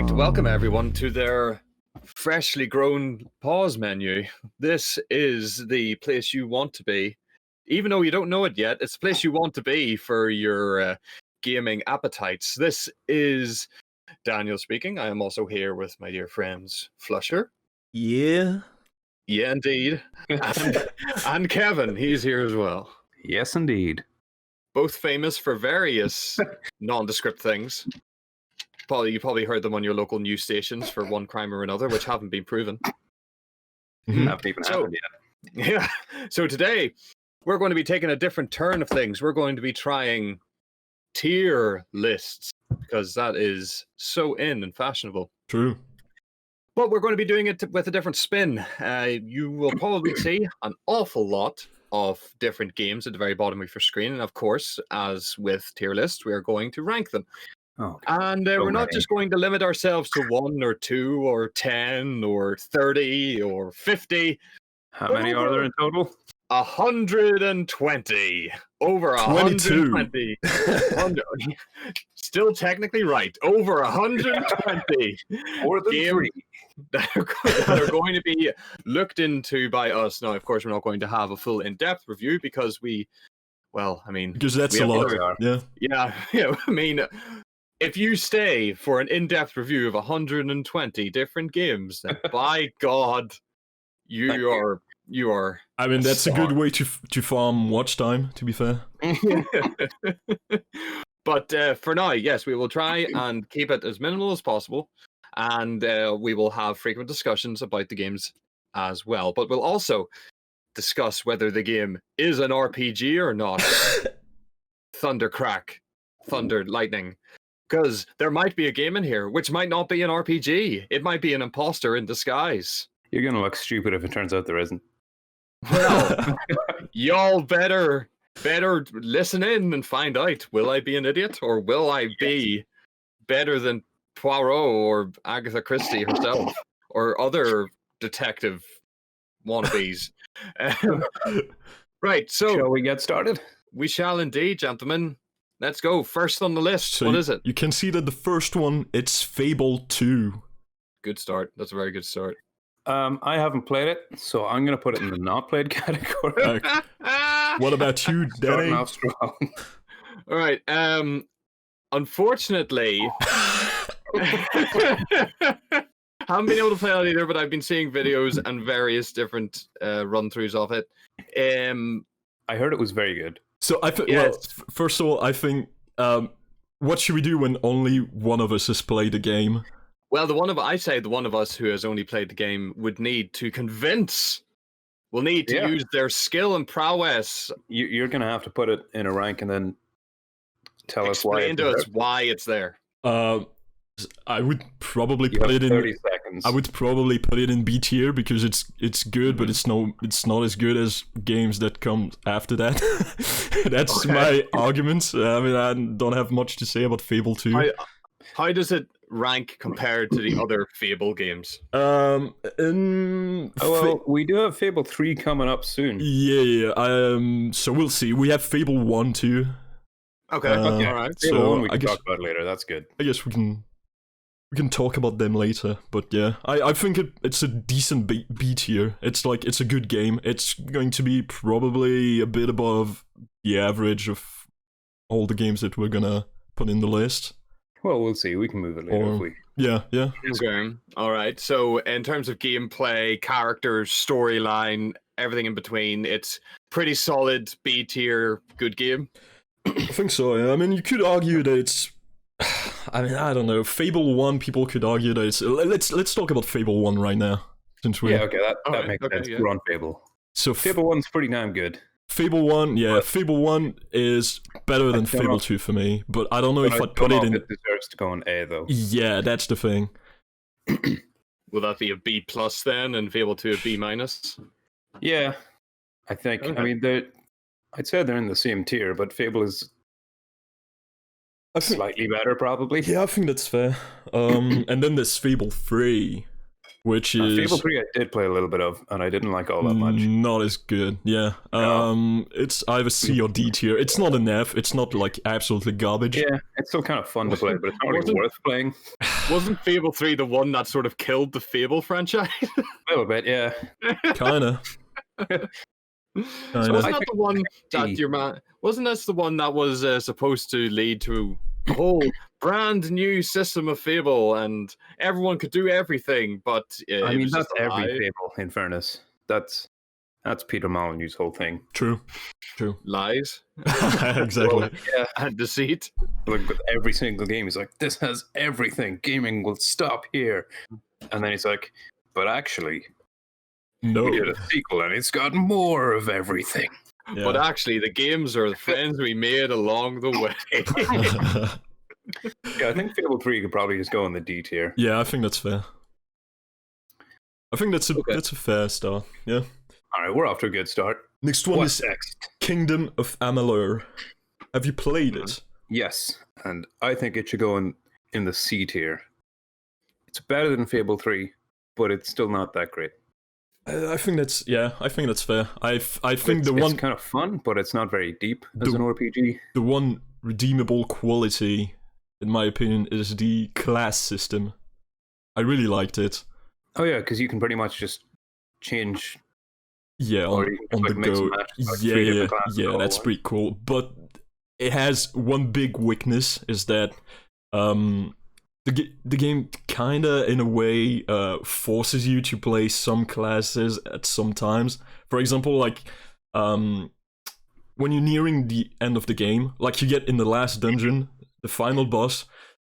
like to welcome everyone to their freshly grown pause menu. This is the place you want to be. Even though you don't know it yet, it's the place you want to be for your gaming appetites. This is Daniel speaking. I am also here with my dear friends Flusher. Yeah. Yeah, indeed. And Kevin, he's here as well. Yes, indeed. Both famous for various nondescript things. You probably heard them on your local news stations for one crime or another, which haven't been proven. Haven't even happened yet. Yeah. So today, we're going to be taking a different turn of things. We're going to be trying tier lists, because that is so in and fashionable. True. But we're going to be doing it with a different spin. You will probably see an awful lot of different games at the very bottom of your screen. And of course, as with tier lists, we are going to rank them. Oh, And we're not just going to limit ourselves to 1 or 2 or 10 or 30 or 50. how many are there in total? 120. Over 22. 120. Still technically right. Over 120 More than games 3. that are going to be looked into by us. Now, of course, we're not going to have a full in-depth review because Because that's we a have lot. Yeah. Yeah, I mean, if you stay for an in-depth review of 120 different games, then by God, you are. I mean, that's a good way to farm watch time, to be fair. But for now, yes, we will try and keep it as minimal as possible, and we will have frequent discussions about the games as well. But we'll also discuss whether the game is an RPG or not. Thunder, lightning. Because there might be a game in here which might not be an RPG. It might be an imposter in disguise. You're going to look stupid if it turns out there isn't. Well, y'all better listen in and find out. Will I be an idiot, or will I be better than Poirot or Agatha Christie herself, or other detective wannabes? Right, so Shall we get started? we shall indeed, gentlemen. Let's go. First on the list. So what is it? You can see that the first one, it's Fable 2. Good start. That's a very good start. I haven't played it, so I'm going to put it in the not played category. What about you, Danny? Starting off strong. All right. Unfortunately, haven't been able to play it either, but I've been seeing videos and various different run-throughs of it. I heard it was very good. So first of all, I think, what should we do when only one of us has played the game? Well, the one of us who has only played the game would need to convince. We'll need to use their skill and prowess. You're going to have to put it in a rank and then tell us why. Explain to us why it's there. I would probably You put have it in 30 seconds. I would probably put it in B tier because it's good, but it's not as good as games that come after that. That's my argument. I mean, I don't have much to say about Fable 2. How does it rank compared to the other Fable games? We do have Fable 3 coming up soon. Yeah. So we'll see. We have Fable 1 too. Okay. All right. Fable 1 we can talk about later. That's good. I guess we can talk about them later. But yeah, I think it's a decent B tier. It's a good game. It's going to be probably a bit above the average of all the games that we're gonna put in the list. Well, we'll see. We can move it later if we... Yeah. Okay. All right. So in terms of gameplay, characters, storyline, everything in between, it's pretty solid B tier, good game. I think so. Yeah. I mean, you could argue that it's... I mean, I don't know. Fable 1, people could argue that it's... Let's talk about Fable 1 right now. Since we... Yeah, okay, that makes sense. Yeah. We're on Fable. So Fable 1's pretty damn good. Fable 1, yeah, Fable 1 is better than Fable 2 for me, but I don't know if I'd put it in... It deserves to go in A, though. Yeah, that's the thing. Will that be a B plus then, and Fable 2 a B minus? Yeah, I think. Okay. I mean, I'd say they're in the same tier, but Fable is slightly better, probably. Yeah, I think that's fair. And then there's Fable 3, which is... Fable 3 I did play a little bit of, and I didn't like all that much. Not as good, yeah. It's either C or D tier. It's not an F, it's not like absolutely garbage. Yeah, it's still kind of fun to play, but it's not really worth playing. Wasn't Fable 3 the one that sort of killed the Fable franchise? A little bit, yeah. Kinda. So wasn't that the one that your man? Wasn't this the one that was supposed to lead to a whole brand new system of Fable, and everyone could do everything? But I it mean, was that's just a lie. every Fable. In fairness, that's Peter Molyneux's whole thing. True. Lies Exactly. Yeah, and deceit. like with every single game, he's like, "This has everything. Gaming will stop here," and then he's like, "But actually, No. we did a sequel, and it's got more of everything." Yeah. But actually, the games are the friends we made along the way. Yeah, I think Fable 3 could probably just go in the D tier. Yeah, I think that's fair. I think that's a fair start. Yeah. All right, we're off to a good start. Next one What's is next? Kingdom of Amaler. Have you played it? Yes, and I think it should go in the C tier. It's better than Fable 3, but it's still not that great. I think that's fair. I think It's one kind of fun, but it's not very deep as an RPG. the one redeemable quality, in my opinion, is the class system. I really liked it. Oh yeah, because you can pretty much just change. Yeah, Or on, you can on just, the like, mix go. and match, like, Yeah, three yeah, different classes yeah. all That's at pretty cool. But it has one big weakness: is that the game kinda, in a way, forces you to play some classes at some times. For example, like when you're nearing the end of the game, like you get in the last dungeon, the final boss,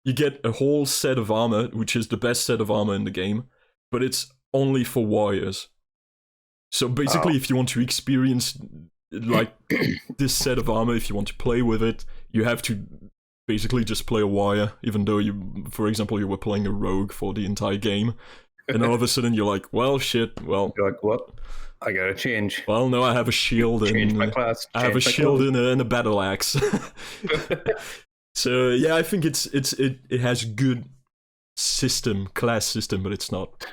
you get a whole set of armor, which is the best set of armor in the game, but it's only for warriors. So basically, if you want to experience like this set of armor, if you want to play with it, you have to basically just play a warrior, even though for example, you were playing a rogue for the entire game. And all of a sudden you're like, well, shit, well... You're like, what? I gotta change. Well, no, I have a shield Change my class. I have a shield and a battle axe. So yeah, I think it has good class system, but it's not,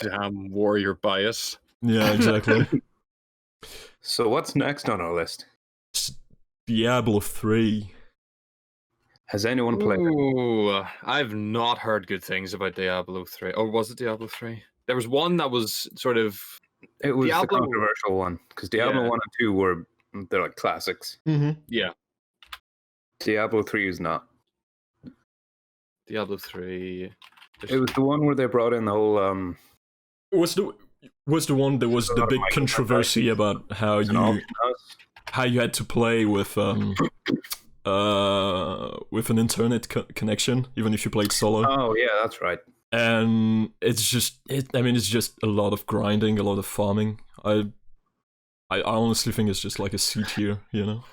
Damn warrior bias. Yeah, exactly. So what's next on our list? It's Diablo 3. Has anyone played it? Ooh, I've not heard good things about Diablo 3. Or was it Diablo 3? There was one that was sort of... It was Diablo- the controversial one, because Diablo Yeah. 1 and 2 they're like classics. Mm-hmm. Yeah, Diablo 3 is not. Diablo 3. It was the one where they brought in the whole Was the one that was the big controversy about how you had to play with an internet connection, even if you played solo. Oh yeah, that's right. And it's just a lot of grinding, a lot of farming. I honestly think it's just like a C tier,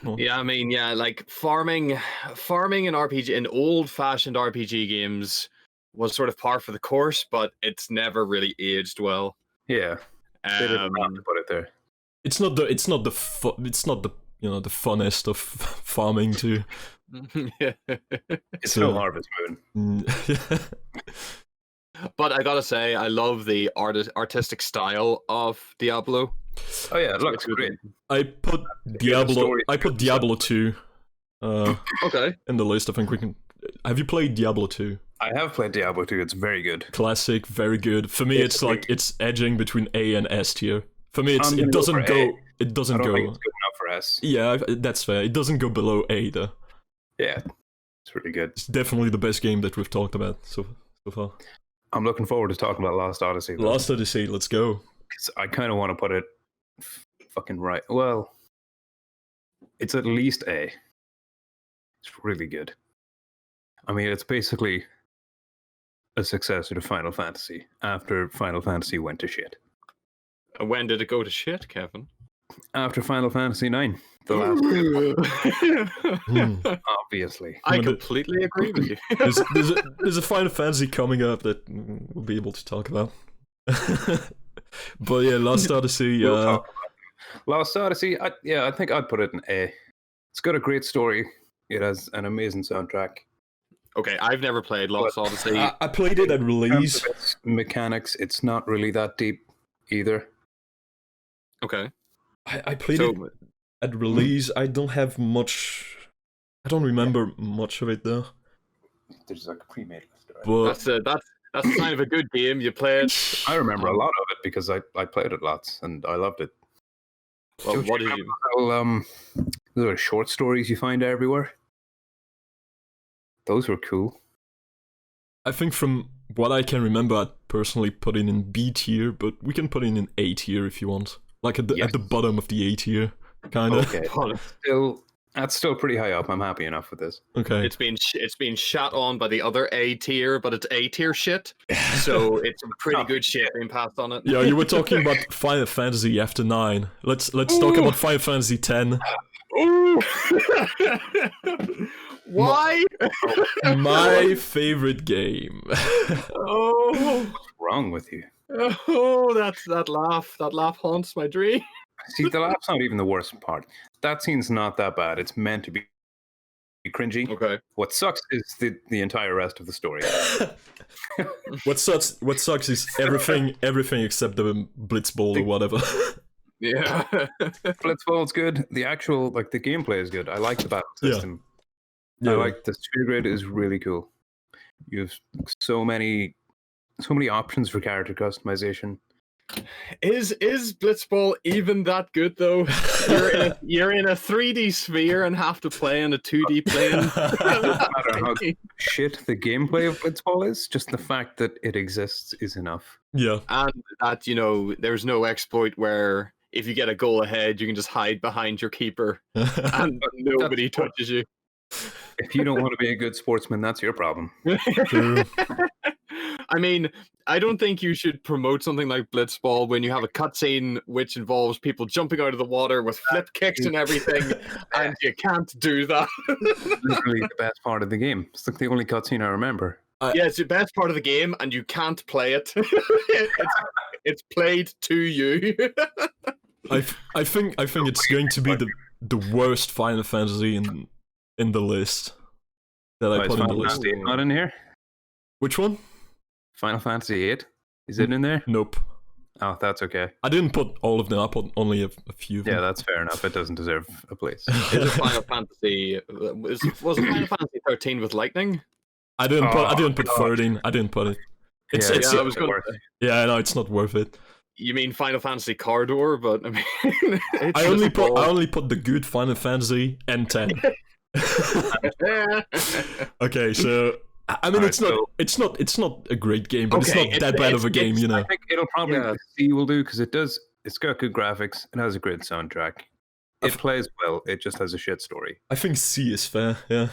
Well, Yeah, I mean, yeah, like farming in RPG, in old-fashioned RPG games was sort of par for the course, but it's never really aged well. Yeah, they didn't have to put it there. it's not the the funnest of farming too. It's So- no Harvest Moon. But I gotta say, I love the artistic style of Diablo. Oh yeah, it looks great. I put Diablo 2 Okay. in the list. I think we can. Have you played Diablo 2? I have played Diablo 2. It's very good. Classic, very good. For me, it's like it's edging between A and S tier. For me, I'm gonna it go doesn't for go. A. It doesn't I don't go. think it's good enough for S. Yeah, that's fair. It doesn't go below A though. Yeah, it's really good. It's definitely the best game that we've talked about so far. I'm looking forward to talking about Lost Odyssey. though, Lost Odyssey, let's go. 'cause I kind of want to put it fucking right. Well, it's at least A. It's really good. I mean, it's basically a successor to Final Fantasy after Final Fantasy went to shit. When did it go to shit, Kevin? After Final Fantasy 9, the last, obviously. I completely agree with you. There's a Final Fantasy coming up that we'll be able to talk about. But yeah, Lost Odyssey. We'll talk about it. Lost Odyssey, I think I'd put it in A. It's got a great story. It has an amazing soundtrack. Okay, I've never played Lost Odyssey. I played it at release. In terms of its mechanics, it's not really that deep either. Okay. I played it at release. I don't remember much of it though. there's like a pre-made list. Right? But That's a sign of a good game. You play it. I remember a lot of it because I played it lots and I loved it. Well, what did you? Those are short stories you find everywhere. Those were cool. I think from what I can remember, I'd personally put it in B tier, but we can put it in A tier if you want. Like at the bottom of the A tier, kind of. Okay. That's still pretty high up. I'm happy enough with this. Okay. It's been shot on by the other A tier, but it's A tier shit. So it's pretty good shit being passed on it. Yeah, you were talking about Final Fantasy after 9. Let's talk about Final Fantasy 10. Ooh. Why? My favorite game. Oh. What's wrong with you? Oh, that laugh haunts my dream. See, the laugh's not even the worst part. That scene's not that bad. It's meant to be cringy. Okay. What sucks is the entire rest of the story. What sucks is everything except the Blitzball or whatever. Yeah. Blitzball's good. The actual the gameplay is good. I like the battle system. Yeah. I like the sphere grid is really cool. You have so many options for character customization. Is Blitzball even that good though? You're in a 3D sphere and have to play on a 2D plane. No matter how shit the gameplay of Blitzball is, just the fact that it exists is enough. Yeah. And that, there's no exploit where if you get a goal ahead, you can just hide behind your keeper and nobody touches you. If you don't want to be a good sportsman, that's your problem. True. I mean, I don't think you should promote something like Blitzball when you have a cutscene which involves people jumping out of the water with flip kicks and everything, and you can't do that. Literally the best part of the game. It's like the only cutscene I remember. Yeah, it's the best part of the game, and you can't play it. It's played to you. I think it's going to be the worst Final Fantasy in the list that I put in the list. Fantasy not in here? Which one? Final Fantasy VIII? Is it in there? Nope. Oh, that's okay. I didn't put all of them. I put only a few of them. Yeah, that's fair enough. It doesn't deserve a place. Is it Final Fantasy? Was it Final Fantasy 13 with lightning? I didn't put 13. I didn't put it. It's no, it's not worth it. You mean Final Fantasy Cardor? But I mean, I only put the good Final Fantasy and 10. Okay, so I mean, it's not a great game, but it's not that bad of a game, I think it'll probably C will do because it's got good graphics, it has a great soundtrack, it plays well, it just has a shit story. I think C is fair, yeah.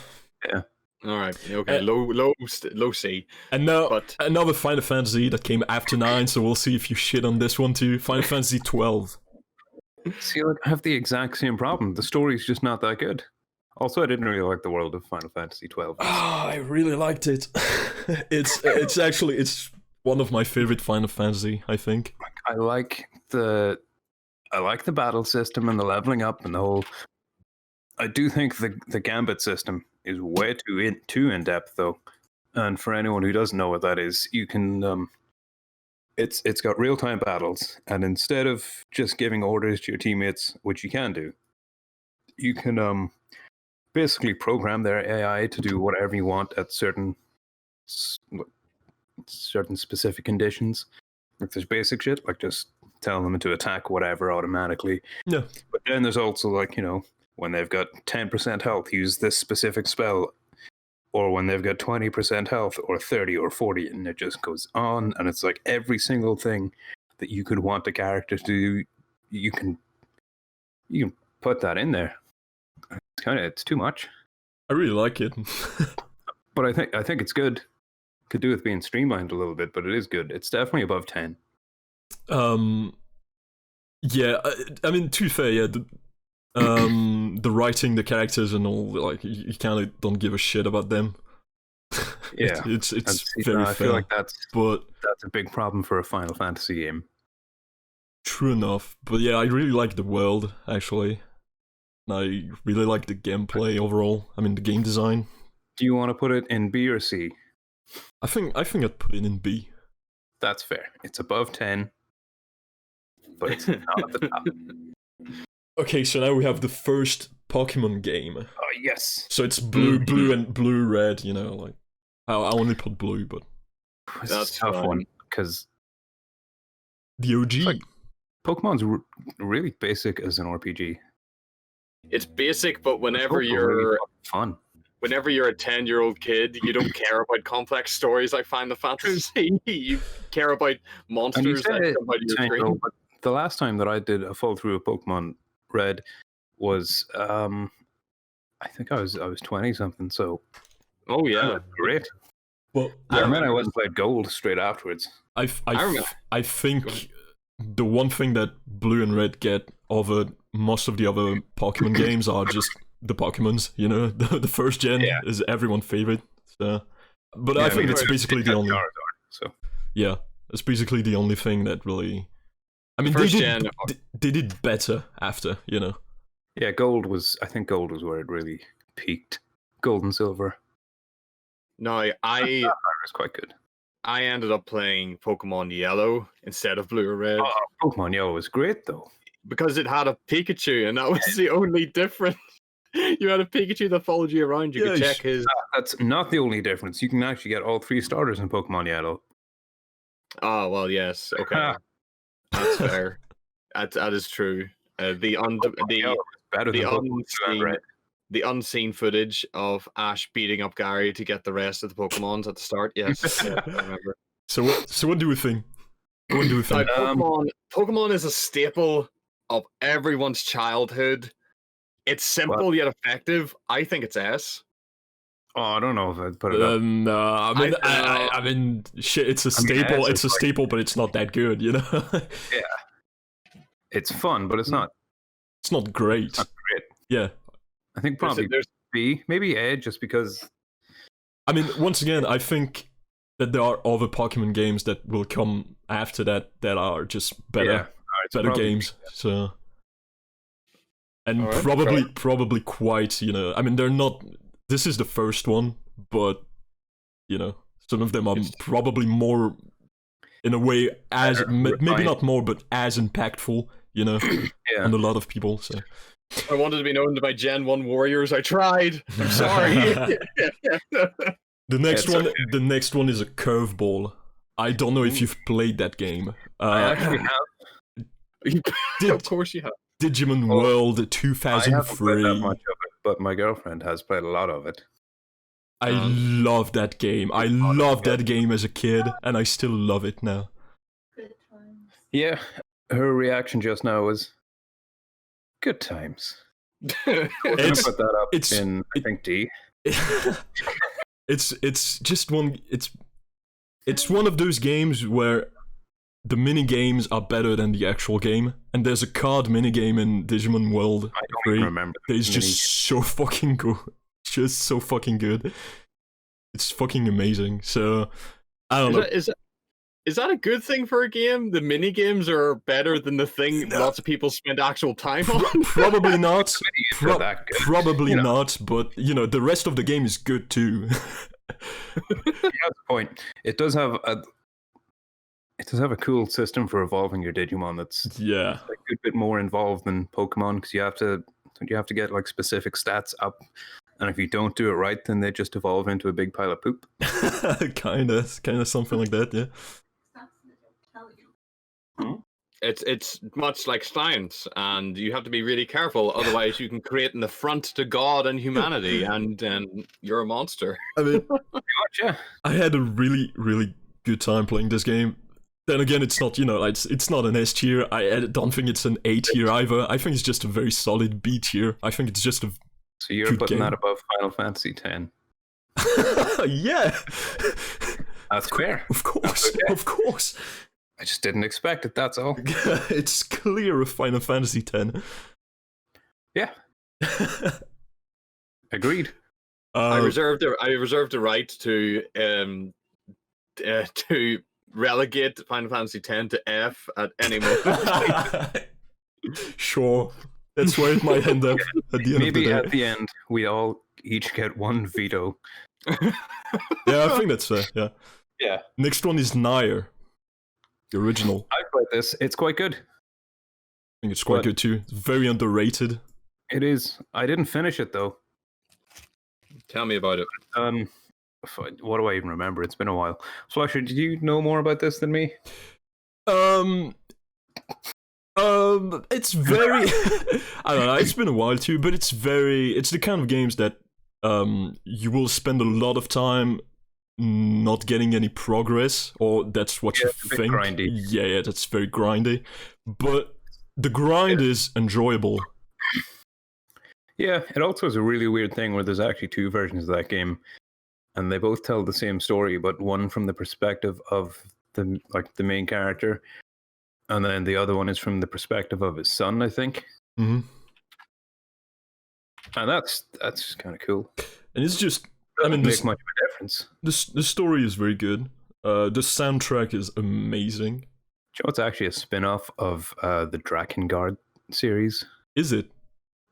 Yeah. All right. Okay. Low C. And now another Final Fantasy that came after 9, so we'll see if you shit on this one too. Final Fantasy 12. See, I have the exact same problem. The story's just not that good. Also, I didn't really like the world of Final Fantasy 12. I really liked it. It's actually one of my favorite Final Fantasy, I think. I like the battle system and the leveling up and the whole. I do think the Gambit system is way too in depth though, and for anyone who doesn't know what that is, you can it's got real time battles, and instead of just giving orders to your teammates, which you can do, you can basically program their AI to do whatever you want at certain specific conditions. Like there's basic shit, like just telling them to attack whatever automatically. Yeah. But then there's also when they've got 10% health, use this specific spell. Or when they've got 20% health, or 30 or 40, and it just goes on. And it's like every single thing that you could want a character to do, you can put that in there. It's too much. I really like it. But I think it's good. Could do with being streamlined a little bit, but it is good. It's definitely above 10. Yeah, I mean, to be fair, yeah, the writing, the characters, and all, you kind of don't give a shit about them. Yeah, it's very fair. I feel like that's a big problem for a Final Fantasy game. True enough, but yeah, I really like the world actually. I really like the gameplay overall. I mean, the game design. Do you want to put it in B or C? I think I'd put it in B. That's fair. It's above 10, but it's not at the top. Okay, so now we have the first Pokemon game. Oh yes. So it's blue and blue red, I only put blue, but It's That's a tough fine. one because the OG. like- Pokemon's really basic as an RPG. It's basic, but whenever It's also really you're fun. whenever you're a 10-year-old kid, you don't care about complex stories like Final Fantasy. You care about And you monsters that said come out of your 10-year-old, screen. but the last time that I did a full through of Pokemon Red was I think I was 20 something, so Oh that yeah. was great. Well, And then I went and played Gold straight afterwards. I remember- Go think ahead. the one thing that blue and red get over most of the other Pokemon games are just the Pokemons. You know, the first gen Yeah. is everyone's favorite. So, but Yeah, I think mean, it's basically it the had only. Charizard, so Yeah, it's basically the only thing that really. I mean, First they gen- did better after. You know. yeah, I think Gold was where it really peaked. Gold and Silver. No, That was quite good. I ended up playing Pokemon Yellow instead of Blue or Red Oh, Pokemon Yellow was great though. because it had a Pikachu, and that was the only difference. You had a Pikachu that followed you around. You could Yeah, check his. That's not the only difference. You can actually get all 3 starters in Pokemon Yellow. Oh well, yes, okay, Ah. that's fair. That is true. The Yellow was better the than Pokemon Blue and unseen Red. the unseen footage of Ash beating up Gary to get the rest of the Pokemons at the start. Yes, yeah, I remember. So what do we think? What do we think? Pokemon is a staple of everyone's childhood. It's simple yet effective. I think it's S. Oh, I don't know if I'd put it up. No, I mean, shit. It's a staple. S It's a is like- staple, but it's not that good. You know, It's fun, but it's not it's not great. great. Yeah, I think probably There's B, maybe A, just because. I mean, once again, I think that there are other Pokemon games that will come after that are just better, Yeah, it's better probably- games. So, and Alright, probably quite. You know, I mean, they're not. This is the first one, but you know, some of them are probably more, in a way, as Better, maybe refined. not more, but as impactful. You know, Yeah. on a lot of people. So. I wanted to be known to my Gen 1 warriors. I tried. I'm sorry. The next It's one, okay. the next one is a curveball. I don't know if you've played that game. I actually have. Of course you have. Digimon Oh, World I haven't played 2003. that much of it, but my girlfriend has played a lot of it. I love that game. I loved that game as a kid, and I still love it now. Good times. Yeah, her reaction just now was good times. We're gonna It's- put that up it's- in, I think, D. it's just one. It's one of those games where the mini games are better than the actual game, and there's a card mini game in Digimon World I don't 3 even remember. that is the just so fucking good. Just so fucking good. It's fucking amazing. So I don't know. Is that a good thing for a game? The mini games are better than the thing No. lots of people spend actual time on. Probably not. It's not that good. Probably You know. not. But you know, the rest of the game is good too. That's the point. It does have a cool system for evolving your Digimon that's Yeah. a good bit more involved than Pokemon because you have to get like specific stats up, and if you don't do it right, then they just evolve into a big pile of poop. kinda something like that. Yeah. That's what they'll tell you. It's much like science, and you have to be really careful. Otherwise, you can create an affront to God and humanity, and you're a monster. I mean, Gotcha. I had a really good time playing this game. Then again, it's not, you know, it's not an S tier. I don't think it's an A tier either. I think it's just a very solid B tier. I think it's just a So you're Good putting game. that above Final Fantasy X. yeah. That's fair. Of course, okay. of course. I just didn't expect it. That's all. It's clear of Final Fantasy X. Yeah, agreed. I reserved the right to relegate Final Fantasy X to F at any moment. Sure. That's where it might end up at the end Maybe of at the day. the end we all each get one veto. Yeah, I think that's fair. Yeah. Yeah, Next one is Nire. The original. I played this. It's quite good. I think it's quite But- good too. It's very underrated. It is. I didn't finish it though. Tell me about it. what do I even remember? It's been a while. Flusher, did you know more about this than me? It's very I don't know, it's been a while too, but it's the kind of games that you will spend a lot of time not getting any progress, or that's what you it's a bit think. grindy. Yeah, that's very grindy. But the grind is enjoyable. Yeah, it also is a really weird thing where there's actually two versions of that game, and they both tell the same story, but one from the perspective of the main character, and then the other one is from the perspective of his son, I think. Mm-hmm. And that's kind of cool. And it's just, Doesn't make much of a difference. The story is very good. The soundtrack is amazing. Do you know it's actually a spin-off of the Drakengard series? Is it?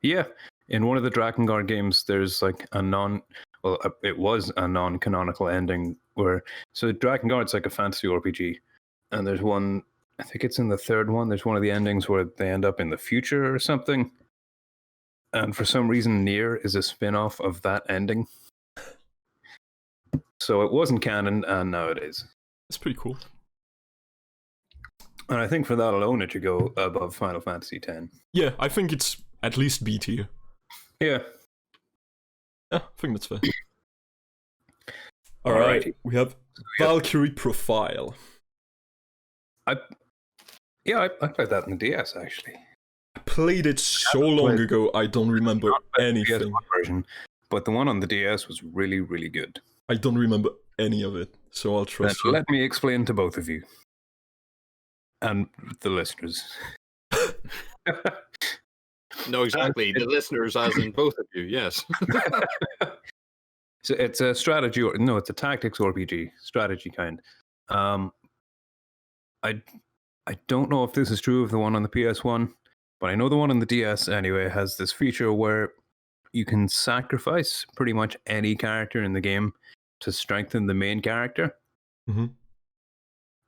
Yeah. In one of the Drakengard games, there's like it was a non-canonical ending where, so Drakengard's like a fantasy RPG, and there's one, I think it's in the third one, there's one of the endings where they end up in the future or something, and for some reason Nire is a spin-off of that ending. So it wasn't canon, and now it is. It's pretty cool. And I think for that alone, it should go above Final Fantasy X. Yeah, I think it's at least B tier. Yeah. Yeah, I think that's fair. Alright, we have Valkyrie Profile. I played that in the DS, actually. I played it so long ago, I don't remember anything. PS1 version, but the one on the DS was really, really good. I don't remember any of it, so I'll trust you. Let me explain to both of you. And the listeners. No, exactly. The listeners, as in both of you, yes. So it's a strategy, it's a tactics RPG, strategy kind. I don't know if this is true of the one on the PS1, but I know the one on the DS anyway has this feature where you can sacrifice pretty much any character in the game to strengthen the main character. Mm-hmm.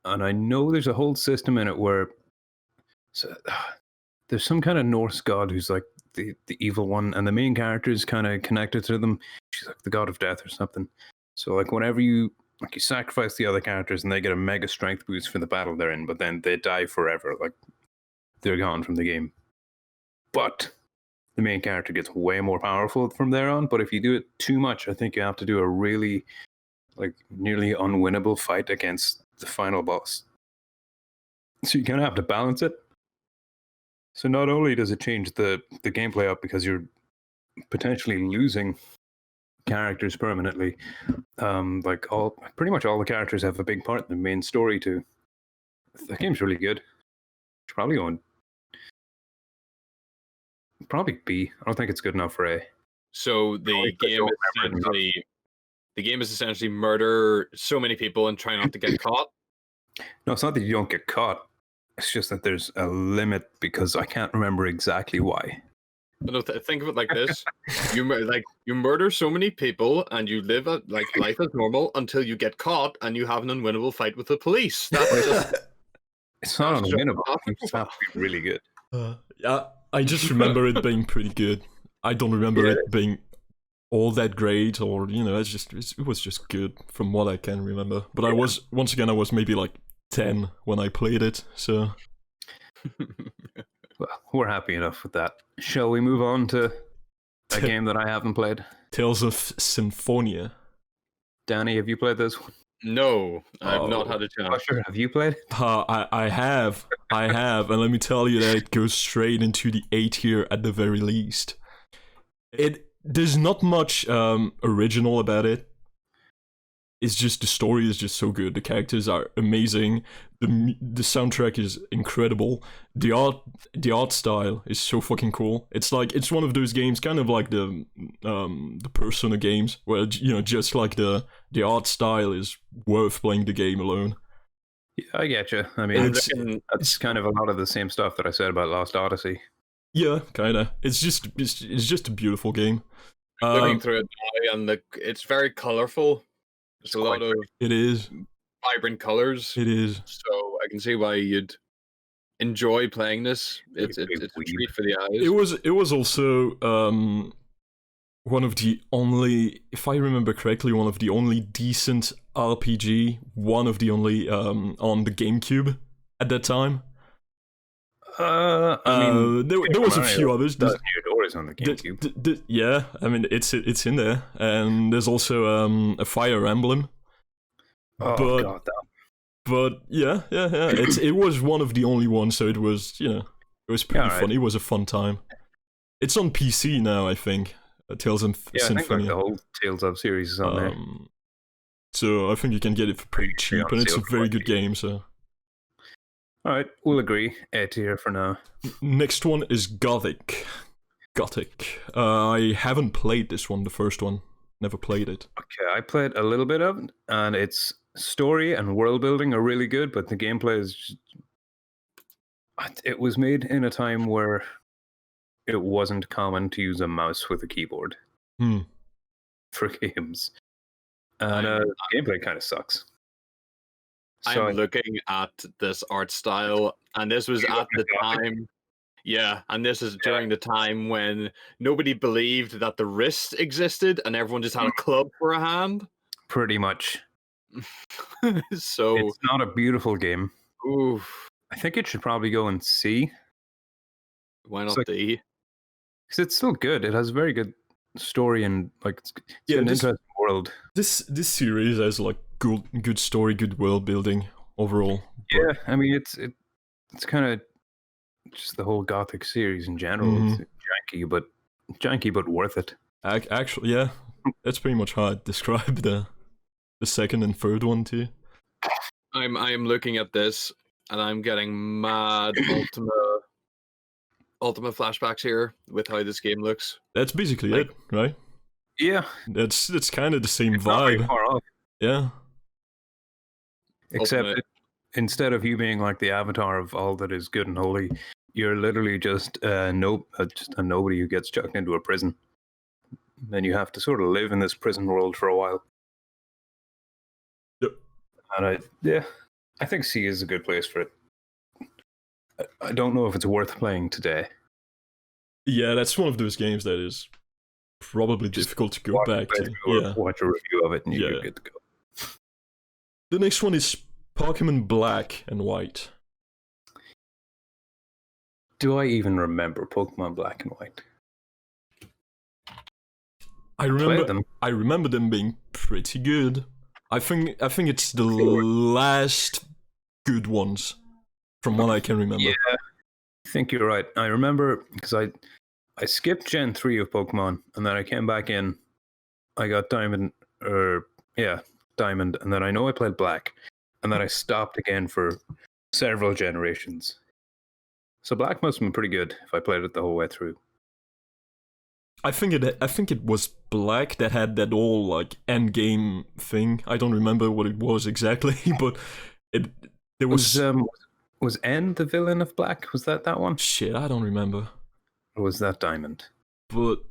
And I know there's a whole system in it where there's some kind of Norse god who's like the evil one, and the main character is kind of connected to them. She's like the god of death or something. So like whenever you sacrifice the other characters and they get a mega strength boost for the battle they're in, but then they die forever. Like they're gone from the game. But the main character gets way more powerful from there on. But if you do it too much, I think you have to do a really nearly unwinnable fight against the final boss. So you kind of have to balance it. So not only does it change the gameplay up because you're potentially losing characters permanently, pretty much all the characters have a big part in the main story too. The game's really good. Should probably go on. Probably B. I don't think it's good enough for A. So the game is essentially murder so many people and try not to get caught. No, it's not that you don't get caught. It's just that there's a limit because I can't remember exactly why. No, think of it like this: you murder so many people and you live life as normal until you get caught and you have an unwinnable fight with the police. It's not unwinnable. You just have to be really good. Yeah, I just remember it being pretty good. I don't remember it being all that great, or it was just good from what I can remember. But I was maybe like 10 when I played it, so well, we're happy enough with that. Shall we move on to a game that I haven't played? Tales of Sinfonia. Danny, have you played this one? No, I've not had a chance. Sure, have you played? I have, and let me tell you that it goes straight into the A tier at the very least. There's not much original about it. It's just the story is just so good. The characters are amazing. The soundtrack is incredible. The art style is so fucking cool. It's one of those games, kind of like the Persona games, where just like the art style is worth playing the game alone. Yeah, I get you. I mean, that's kind of a lot of the same stuff that I said about Lost Odyssey. Yeah, kind of. It's just a beautiful game. Looking through it now, and it's very colorful. There's a lot of vibrant colors. It is. So I can see why you'd enjoy playing this. It's a treat for the eyes. It was also one of the only, if I remember correctly, one of the only decent RPG, one of the only on the GameCube at that time. I mean, there was a few others. New Doors on the GameCube. Yeah, I mean it's in there, and there's also a Fire Emblem. Oh god, but yeah. It was one of the only ones, so it was it was pretty fun. It was a fun time. It's on PC now, I think. Tales of Symphonia. I think like the whole Tales of series is on there. So I think you can get it for pretty cheap, and it's a very good game. So. All right, we'll agree. A tier for now. Next one is Gothic. I haven't played this one, the first one. Never played it. Okay, I played a little bit of it, and its story and world building are really good, but the gameplay is just... It was made in a time where it wasn't common to use a mouse with a keyboard for games. And gameplay kind of sucks. So I'm looking at this art style, and this was at the time. Yeah, and this is during the time when nobody believed that the wrist existed, and everyone just had a club for a hand. Pretty much. So it's not a beautiful game. Oof. I think it should probably go in C. Why not D? Because it's still good. It has a very good story and like it's an interesting world. This series has like good story, good world building overall. Yeah, I mean it's kind of just the whole Gothic series in general. Mm-hmm. It's janky but worth it. Actually, yeah, that's pretty much how I describe the second and third one too. I'm looking at this and I'm getting mad Ultima flashbacks here with how this game looks. That's basically it, right? Yeah, that's kind of the same vibe. Not very far off. Yeah. Except instead of you being like the avatar of all that is good and holy, you're literally just a nobody who gets chucked into a prison. Then you have to sort of live in this prison world for a while. Yep. And I think C is a good place for it. I don't know if it's worth playing today. Yeah, that's one of those games that is probably difficult to go back to. Yeah. Watch a review of it and you're good to go. The next one is Pokemon Black and White. Do I even remember Pokemon Black and White? I remember them being pretty good. I think it's the last good ones from what I can remember. Yeah, I think you're right. I remember because I skipped Gen 3 of Pokemon and then I came back in. I got Diamond, and then I know I played Black, and then I stopped again for several generations. So Black must have been pretty good if I played it the whole way through. I think it was Black that had that whole like end game thing. I don't remember what it was exactly, but there was N the villain of Black? Was that one? Shit, I don't remember. Or was that Diamond? But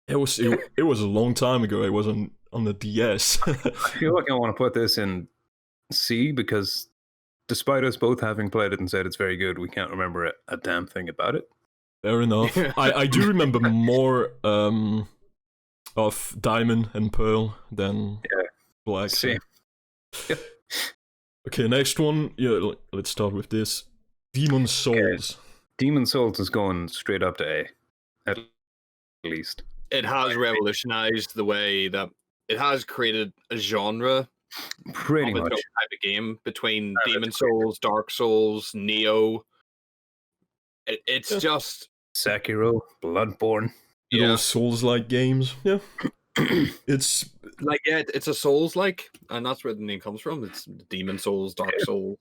it was a long time ago. It was on the DS. I feel like I want to put this in C because despite us both having played it and said it's very good, we can't remember a damn thing about it. Fair enough. I do remember more of Diamond and Pearl than Black. Same. So. Okay, next one. Yeah, let's start with this. Demon Souls. Okay. Demon Souls is going straight up to A, at least. It has revolutionized the way that it has created a genre. Pretty much. Type of game between Demon Souls, Dark Souls, Neo. It's just Sekiro, Bloodborne. Those Souls-like games. Yeah. It's it's a Souls-like, and that's where the name comes from. It's Demon Souls, Dark Souls.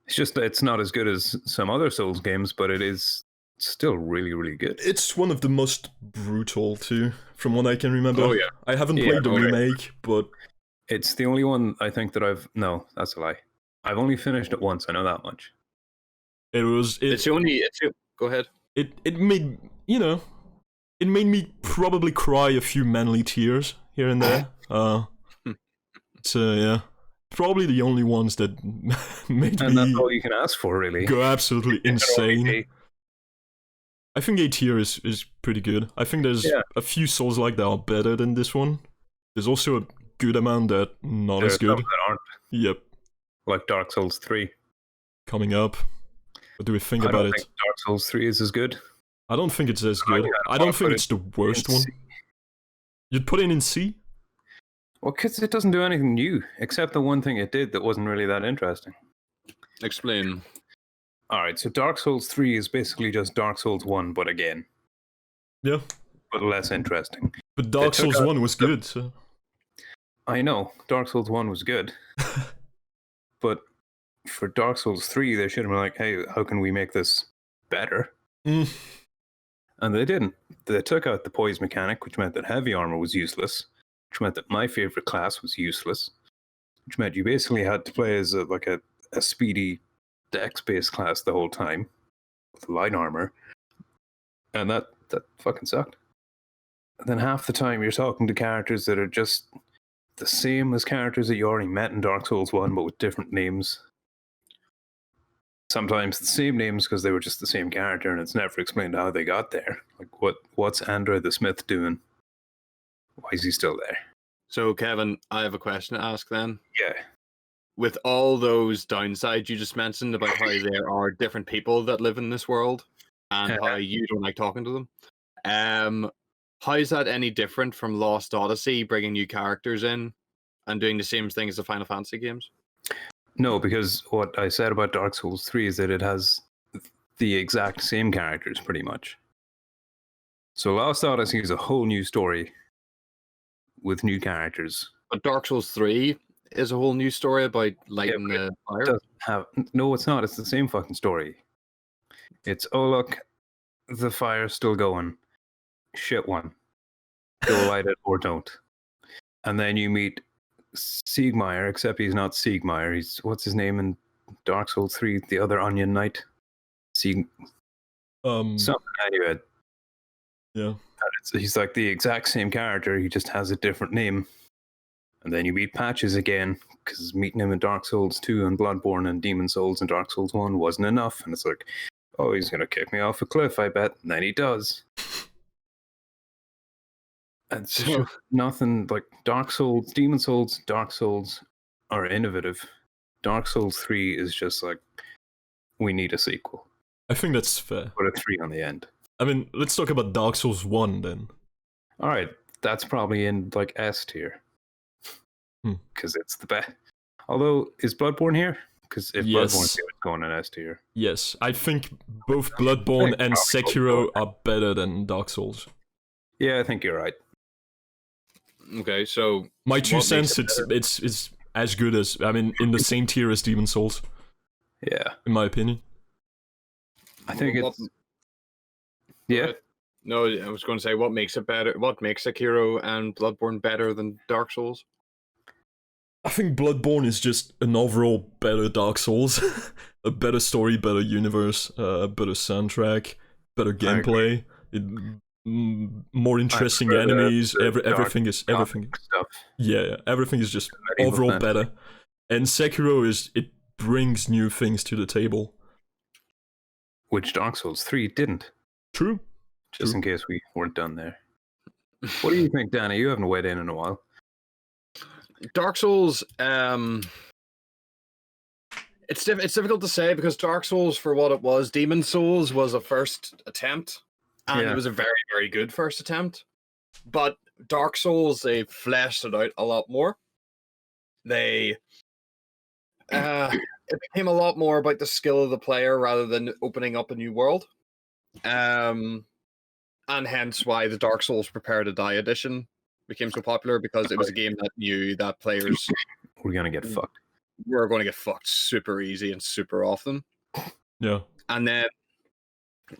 It's just that it's not as good as some other Souls games, but it is still really, really good. It's one of the most brutal too, from what I can remember. Oh yeah. I haven't played the remake, but it's the only one I think that no, that's a lie. I've only finished it once, I know that much. Go ahead. It made me probably cry a few manly tears here and there. So yeah, probably the only ones that made and that's all you can ask for, really. Go absolutely insane. I think A tier is pretty good. I think there's a few Souls-like that are better than this one. There's also a good amount that not There as are some good. that aren't, Yep, like Dark Souls 3. coming up. What do we think I about don't it? think Dark Souls 3 is as good. I don't think it's as I good. kinda I wanna don't think put it's the worst in one. C. You'd put it in C? Well, because it doesn't do anything new, except the one thing it did that wasn't really that interesting. Explain. All right, so Dark Souls 3 is basically just Dark Souls 1, but again, Yeah. but less interesting. But Dark took Souls out 1 was good, so... I know, Dark Souls 1 was good, but for Dark Souls 3, they should have been like, hey, how can we make this better? Mm. And they didn't. They took out the poise mechanic, which meant that heavy armor was useless, which meant that my favorite class was useless, which meant you basically had to play as a speedy dex-based class the whole time with light armor, and that fucking sucked. And then half the time you're talking to characters that are just the same as characters that you already met in Dark Souls 1, but with different names. Sometimes the same names because they were just the same character, and it's never explained how they got there. Like, what's Andra the Smith doing? Why is he still there? So, Kevin, I have a question to ask then. Yeah. With all those downsides you just mentioned about how there are different people that live in this world and how you don't like talking to them, how is that any different from Lost Odyssey, bringing new characters in and doing the same thing as the Final Fantasy games? No, because what I said about Dark Souls 3 is that it has the exact same characters, pretty much. So Lost Odyssey is a whole new story with new characters. But Dark Souls 3 is a whole new story about lighting the fire. It doesn't have... No, it's not. It's the same fucking story. It's, oh, look, the fire's still going. Shit one. Go light it or don't. And then you meet Siegmeyer, except he's not Siegmeyer. He's, what's his name in Dark Souls 3? The other Onion Knight? Something anyway. Yeah. He's like the exact same character, he just has a different name. And then you meet Patches again, because meeting him in Dark Souls 2 and Bloodborne and Demon Souls and Dark Souls 1 wasn't enough. And it's like, oh, he's going to kick me off a cliff, I bet. And then he does. And so nothing like Dark Souls, Demon Souls, Dark Souls are innovative. Dark Souls 3 is just like, we need a sequel. I think that's fair. Put a 3 on the end. I mean, let's talk about Dark Souls 1 then. All right, that's probably in like S tier. Because it's the best. Although, is Bloodborne here? Because if Bloodborne's here, it's going in S tier. Yes, I think both Bloodborne and Sekiro are better than Dark Souls. Yeah, I think you're right. Okay, so my 2 cents, it's as good as, I mean, in the same tier as Demon Souls. Yeah, in my opinion. I think it's. Yeah. No, I was going to say, what makes it better? What makes Sekiro and Bloodborne better than Dark Souls? I think Bloodborne is just an overall better Dark Souls. A better story, better universe, better soundtrack, better gameplay, more interesting enemies. Everything is stuff. Yeah, everything is just overall better. And Sekiro it brings new things to the table, which Dark Souls 3 didn't. True. Just in case we weren't done there. What do you think, Danny? You haven't weighed in a while. Dark Souls, it's difficult to say because Dark Souls, for what it was, Demon Souls was a first attempt, and it was a very, very good first attempt. But Dark Souls, they fleshed it out a lot more. It became a lot more about the skill of the player rather than opening up a new world. And hence why the Dark Souls Prepare to Die edition became so popular, because it was a game that knew that players were going to get fucked. We're going to get fucked super easy and super often. Yeah. And then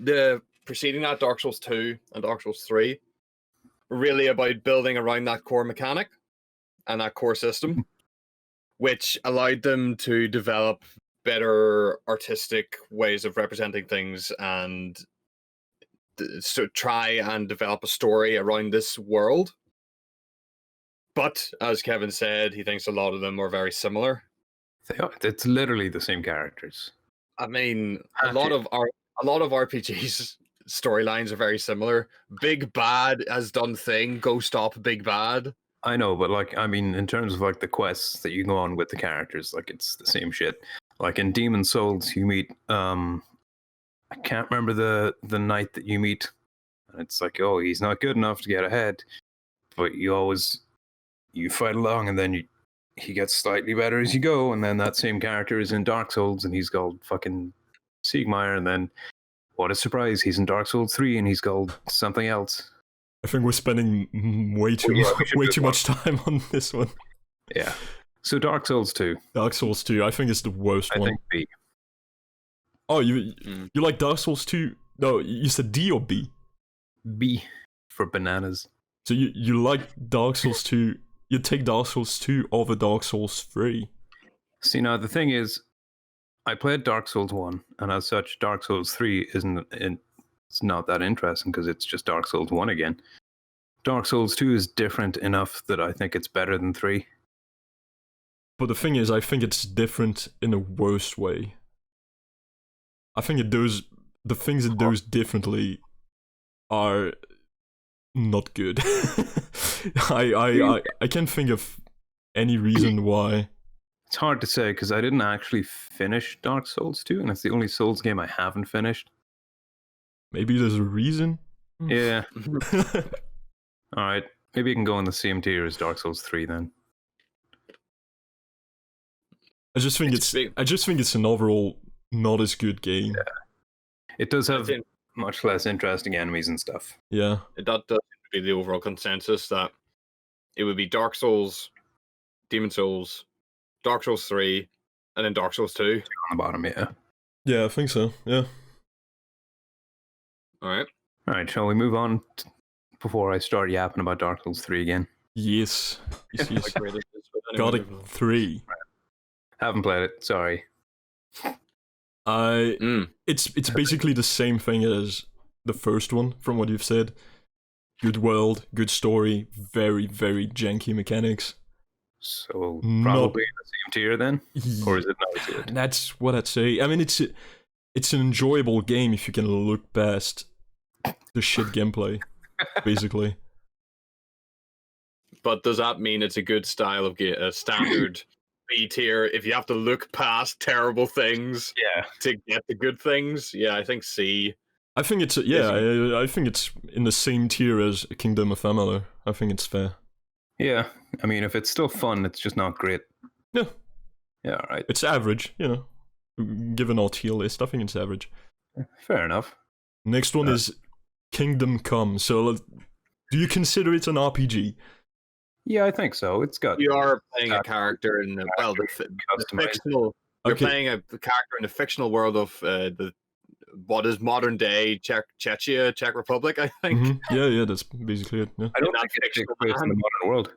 the preceding that, Dark Souls 2 and Dark Souls 3, were really about building around that core mechanic and that core system, which allowed them to develop better artistic ways of representing things and so try and develop a story around this world. But as Kevin said, he thinks a lot of them are very similar. They are. It's literally the same characters. I mean, a lot of RPGs storylines are very similar. Big Bad has done thing. Go stop Big Bad. I know, but like, I mean, in terms of like the quests that you go on with the characters, like it's the same shit. Like in Demon Souls, you meet I can't remember the knight that you meet, and it's like, oh, he's not good enough to get ahead, but you fight along, and then he gets slightly better as you go, and then that same character is in Dark Souls, and he's called fucking Siegmeyer, and then what a surprise, he's in Dark Souls 3, and he's called something else. I think we're spending way too much time on this one. Yeah. So Dark Souls 2. Dark Souls 2, I think it's the worst one. I think B. Oh, you like Dark Souls 2? No, you said D or B? B for bananas. So you like Dark Souls 2? You take Dark Souls 2 over Dark Souls 3? See, now the thing is, I played Dark Souls 1, and as such, Dark Souls 3 it's not that interesting because it's just Dark Souls 1 again. Dark Souls 2 is different enough that I think it's better than 3. But the thing is, I think it's different in a worse way. I think the things it does differently are not good. I can't think of any reason why. It's hard to say because I didn't actually finish Dark Souls 2, and it's the only Souls game I haven't finished. Maybe there's a reason? Yeah. Alright, maybe you can go in the same tier as Dark Souls 3 then. I just think it's an overall not as good game. Yeah. It does have much less interesting enemies and stuff. Yeah. That does be the overall consensus that it would be Dark Souls, Demon Souls, Dark Souls 3, and then Dark Souls 2. On the bottom, yeah. Yeah, I think so, yeah. Alright, shall we move on before I start yapping about Dark Souls 3 again? Yes. Got it 3. Haven't played it, sorry. It's basically the same thing as the first one, from what you've said. Good world, good story, very, very janky mechanics. So probably in the same tier then? Or is it not as good? That's what I'd say. I mean, it's an enjoyable game if you can look past the shit gameplay, basically. But does that mean it's a good style of a standard B tier if you have to look past terrible things to get the good things? Yeah, I think C. I think it's I think it's in the same tier as Kingdom of Amaler. I think it's fair. Yeah, I mean, if it's still fun, it's just not great. Yeah. Yeah, all right. It's average, given our tier list. I think it's average. Fair enough. Next one is Kingdom Come. So, do you consider it an RPG? Yeah, I think so. It's got. You are playing a character in the fictional. You're playing a character in the fictional world of what is modern day Czech Republic, I think. Mm-hmm. Yeah, that's basically it. Yeah. I don't think it takes place in the modern world.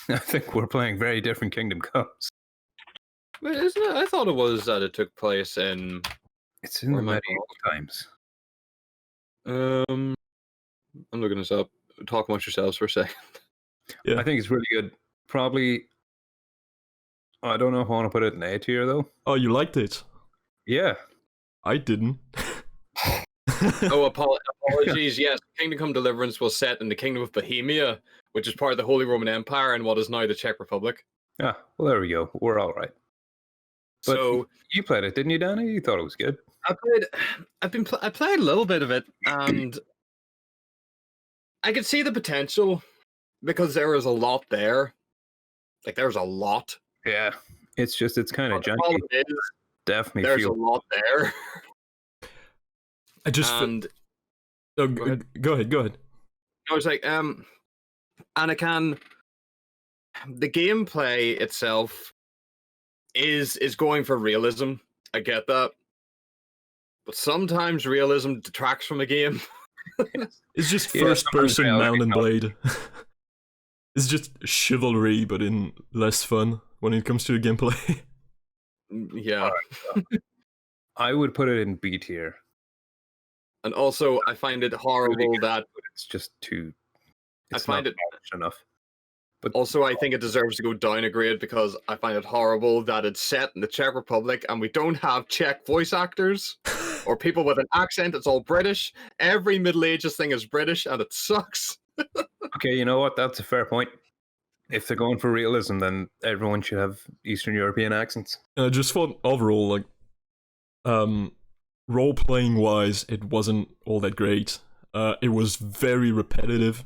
I think we're playing very different Kingdom Comes. Wait, isn't it? I thought it was that it took place in. It's in the medieval times. I'm looking this up. Talk amongst yourselves for a second. Yeah. I think it's really good. Probably. I don't know if I want to put it in A tier though. Oh, you liked it? Yeah. I didn't. Apologies. Yes, Kingdom Come Deliverance was set in the Kingdom of Bohemia, which is part of the Holy Roman Empire and what is now the Czech Republic. Yeah, well, there we go. We're all right. But so you played it, didn't you, Danny? You thought it was good. I played a little bit of it, and I could see the potential because there was a lot there. Like there's a lot. Yeah, it's kind of junky. Definitely, there's a lot there. I just go ahead. I was like, and I can. The gameplay itself is going for realism. I get that, but sometimes realism detracts from a game. It's just first-person Mount and Blade. It's just chivalry, but in less fun when it comes to gameplay. Yeah. I would put it in B tier. And also, I find it horrible that it's just too. I find it enough. But also, I think it deserves to go down a grade because I find it horrible that it's set in the Czech Republic and we don't have Czech voice actors. or people with an accent. It's all British. Every Middle Ages thing is British, and it sucks. Okay, you know what? That's a fair point. If they're going for realism, then everyone should have Eastern European accents. I just thought overall, like, role playing wise, it wasn't all that great. It was very repetitive.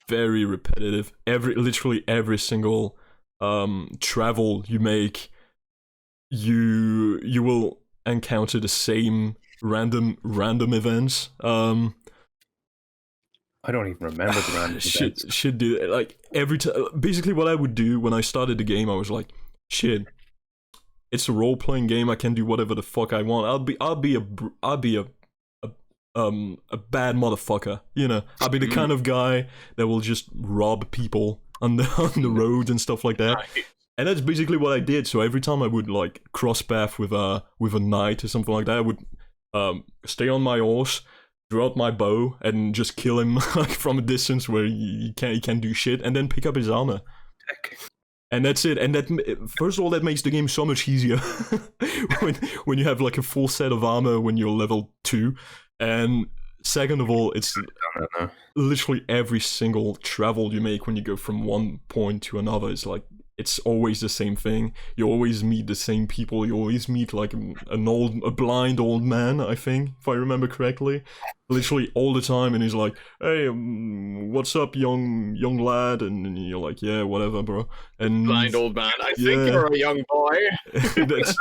Literally every single travel you make, you will encounter the same random events. I don't even remember the random events. Should do like every time. Basically, what I would do when I started the game, I was like, shit. It's a role playing game. I can do whatever the fuck I want. I'll be a bad motherfucker. You know, I'll be the kind of guy that will just rob people on the road and stuff like that. And that's basically what I did. So every time I would like cross path with a knight or something like that, I would stay on my horse, draw out my bow, and just kill him like from a distance where he can't do shit, and then pick up his armor. And that's it. And that, first of all, that makes the game so much easier when you have like a full set of armor when you're level 2. And second of all, it's literally every single travel you make when you go from one point to another is like, it's always the same thing. You always meet the same people. You always meet like a blind old man, I think, if I remember correctly, literally all the time. And he's like, "Hey, what's up, young lad?" And you're like, "Yeah, whatever, bro." And blind old man. I think you're a young boy. That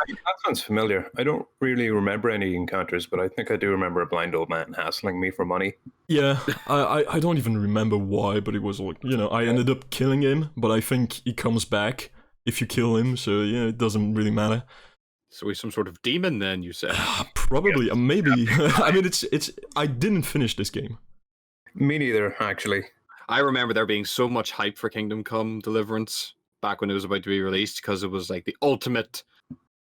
sounds familiar. I don't really remember any encounters, but I think I do remember a blind old man hassling me for money. Yeah, I don't even remember why, but it was like, you know, I ended up killing him, but I think he comes back if you kill him, so yeah, it doesn't really matter. So he's some sort of demon then, you said? Probably, maybe. I mean, it's. I didn't finish this game. Me neither, actually. I remember there being so much hype for Kingdom Come Deliverance back when it was about to be released, because it was like the ultimate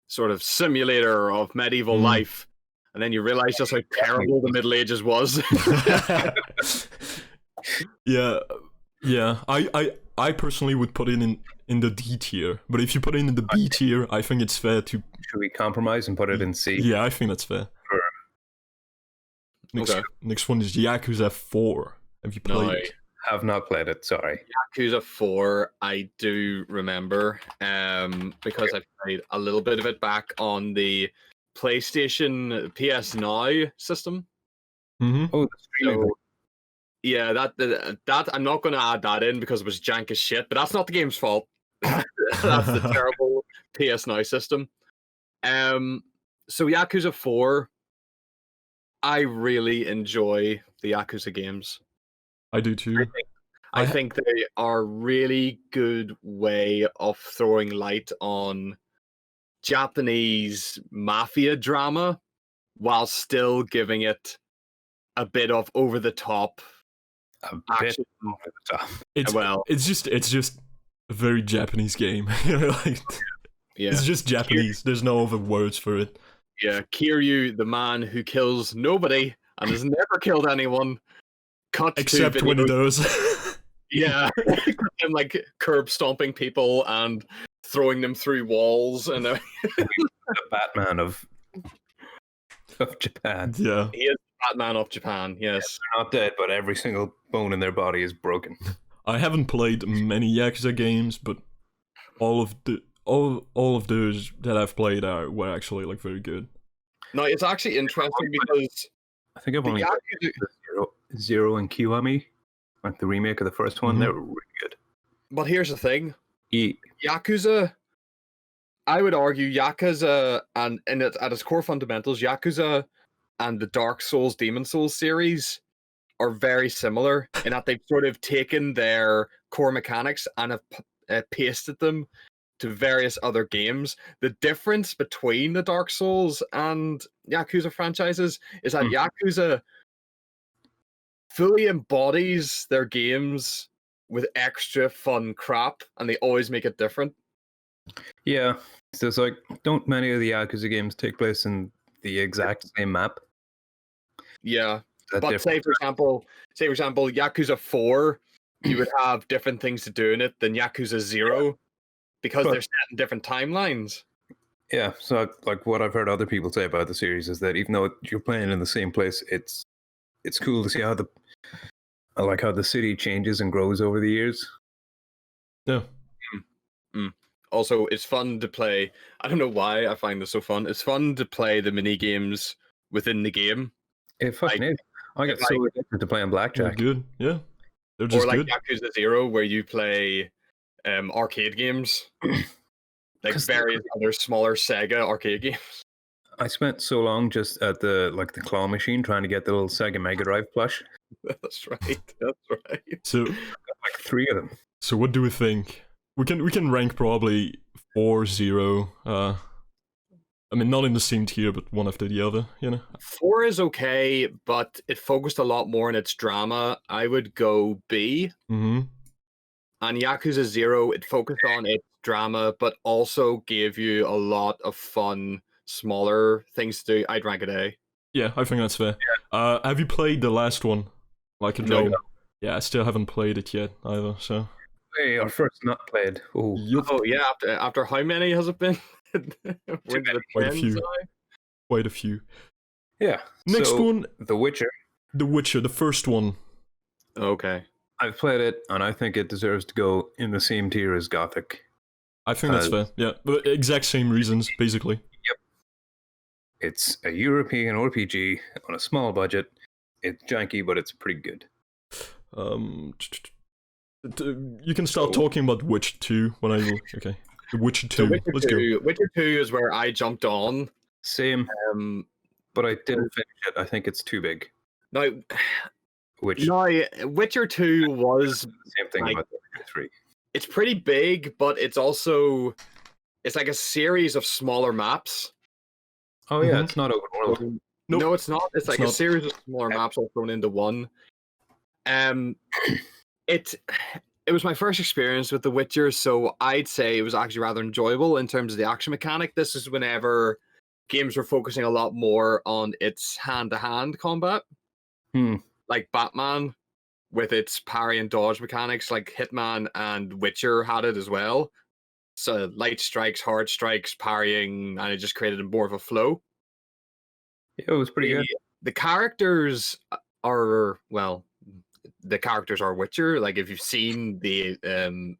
sort of simulator of medieval life. And then you realize just how terrible the Middle Ages was. Yeah. I personally would put it in the D tier, but if you put it in the B tier, I think it's fair to. Should we compromise and put it in C? Yeah, I think that's fair. Sure. Next one is Yakuza F4. Have you played? No, I have not played it. Sorry. Yakuza 4, I do remember, because I played a little bit of it back on the PlayStation PS Now system. Mm-hmm. Oh, the streaming. So, yeah, that I'm not going to add that in because it was jank as shit, but that's not the game's fault. That's the terrible PS Now system. So Yakuza 4, I really enjoy the Yakuza games. I do too. I think they are a really good way of throwing light on Japanese mafia drama while still giving it a bit of over the top action. It's just a very Japanese game. Like, yeah, it's just Japanese. There's no other words for it. Yeah, Kiryu, the man who kills nobody and has never killed anyone, except when he does. Yeah, and like curb stomping people and throwing them through walls and the Batman of Japan. Yeah, he is the Batman of Japan. Yes, they're not dead, but every single bone in their body is broken. I haven't played many Yakuza games, but all of those that I've played were actually like very good. No, it's actually interesting because I think I've only played Zero and Kiwami, like the remake of the first one. They were really good. But here's the thing: Yakuza, I would argue, Yakuza and at its core fundamentals, Yakuza and the Dark Souls, Demon Souls series are very similar in that they've sort of taken their core mechanics and have pasted them to various other games. The difference between the Dark Souls and Yakuza franchises is that Yakuza fully embodies their games with extra fun crap, and they always make it different. Yeah, so it's like, don't many of the Yakuza games take place in the exact same map? Yeah, but say for example, Yakuza 4, you would have different things to do in it than Yakuza 0 because they're set in different timelines. Yeah, so like what I've heard other people say about the series is that even though you're playing in the same place, it's cool to see how the city changes and grows over the years. Yeah. Also, it's fun to play. I don't know why I find this so fun. It's fun to play the mini games within the game, It fucking is. I get if so addicted to playing They're blackjack. good. Yeah. They're or just like good. Yakuza 0, where you play arcade games, like 'Cause various other smaller Sega arcade games. I spent so long just at the claw machine trying to get the little Sega Mega Drive plush. That's right. That's right. So Like 3 of them. so what do we think? We can rank probably 4-0. I mean, not in the same tier, but one after the other, you know? 4 is okay, but it focused a lot more on its drama. I would go B. Mm-hmm. And Yakuza 0, it focused on its drama, but also gave you a lot of fun, smaller things to do. I'd rank it A. Yeah, I think that's fair. Have you played the last one? Like a No. Dragon? Yeah, I still haven't played it yet either, so... Hey, our first not played. Oh, Yup. Oh, yeah, after how many has it been? We're into the Quite a 10s few. now? Quite a few. yeah. Next So, one, The Witcher. The Witcher, the first one. Okay. I've played it, and I think it deserves to go in the same tier as Gothic. I think that's fair, yeah. But exact same reasons, basically. It's a European RPG on a small budget. It's janky, but it's pretty good. You can start talking about Witcher 2 when I will... Okay. The Witcher 2, So Witcher let's 2, Witcher 2 is where I jumped on. Same, Um, but I didn't finish it. I think it's too big. now, Which now, Witcher 2 was... the same thing like- about The Witcher 3. It's pretty big, but it's also... It's like a series of smaller maps. Oh yeah, Mhm. it's not open world. Nope. No, it's not. It's like a not. series of smaller maps all thrown into one. It was my first experience with The Witcher, so I'd say it was actually rather enjoyable in terms of the action mechanic. This is whenever games were focusing a lot more on its hand-to-hand combat. Like Batman, with its parry and dodge mechanics, like Hitman and Witcher had it as well. So light strikes, hard strikes, parrying, and it just created more of a flow. Yeah, it was pretty good. The characters are, well, the characters are Witcher. Like, if you've seen the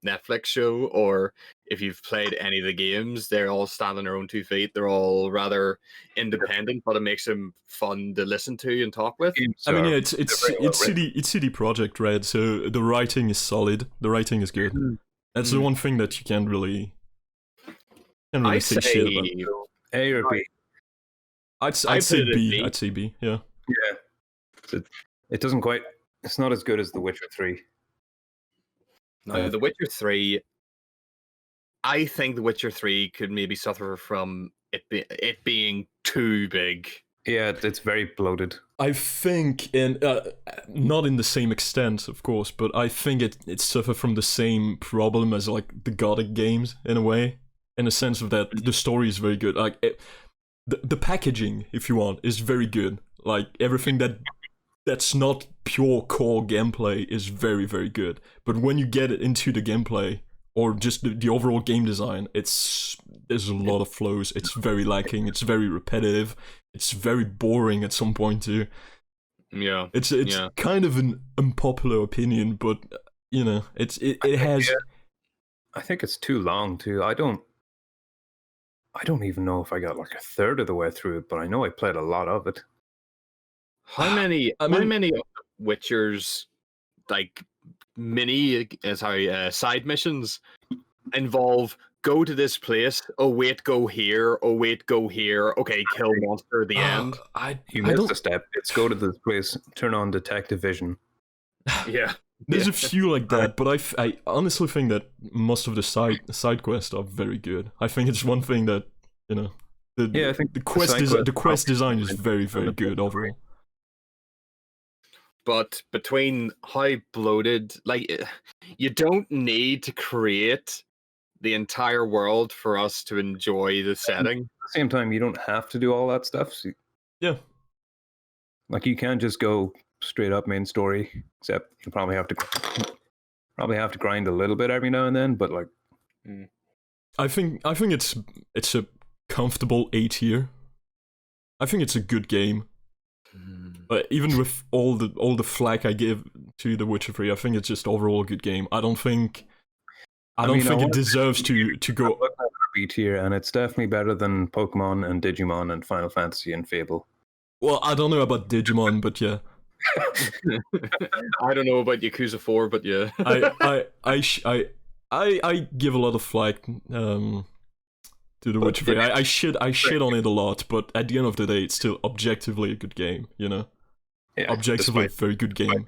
Netflix show or if you've played any of the games, they're all stand on their own 2 feet. They're all rather independent, but it makes them fun to listen to and talk with. I mean, yeah, it's CD Projekt Red, so the writing is solid. The writing is good. That's the one thing that you can't really say shit about. A or B. I'd put say it at B. B. I'd say B. Yeah. Yeah. So it doesn't quite. It's not as good as The Witcher 3. Now, The Witcher 3, I think The Witcher 3 could maybe suffer from it being too big. Yeah, it's very bloated. I think, and not in the same extent, of course, but I think it suffered from the same problem as like the Gothic games in a way, in the sense of that the story is very good. Like the packaging, if you want, is very good. Like everything that's not pure core gameplay is very, very good. But when you get it into the gameplay or just the overall game design, there's a lot of flows. It's very lacking. It's very repetitive. It's very boring at some point too. Yeah, it's kind of an unpopular opinion, but you know, it has. Yeah. I think it's too long too. I don't even know if I got like a third of the way through it, but I know I played a lot of it. How many? I mean- how many of Witcher's like side missions involve go to this place? Oh wait, go here. Oh wait, go here. Okay, kill monster at the end. You I missed don't. a step. It's go to this place, turn on detective vision. Yeah, There's a few like that, but I honestly think that most of the side quests are very good. I think it's one thing that, you know, I think the quest side quest design is quests very, very good overall. but between how bloated, like, you don't need to create the entire world for us to enjoy the setting. At the same time, you don't have to do all that stuff. So, Yeah. like you can't just go straight up main story, except you probably have to grind a little bit every now and then. But like, I think it's a comfortable A tier. I think it's a good game. But even with all the flack I give to The Witcher 3, I think it's just overall a good game. I don't think it deserves to go B tier, and it's definitely better than Pokemon and Digimon and Final Fantasy and Fable. Well, I don't know about Digimon, but yeah. I don't know about Yakuza 4, but yeah. I give a lot of flack to The Witcher 3. I shit on it a lot, but at the end of the day, it's still objectively a good game, you know? Yeah, objectively a very good game.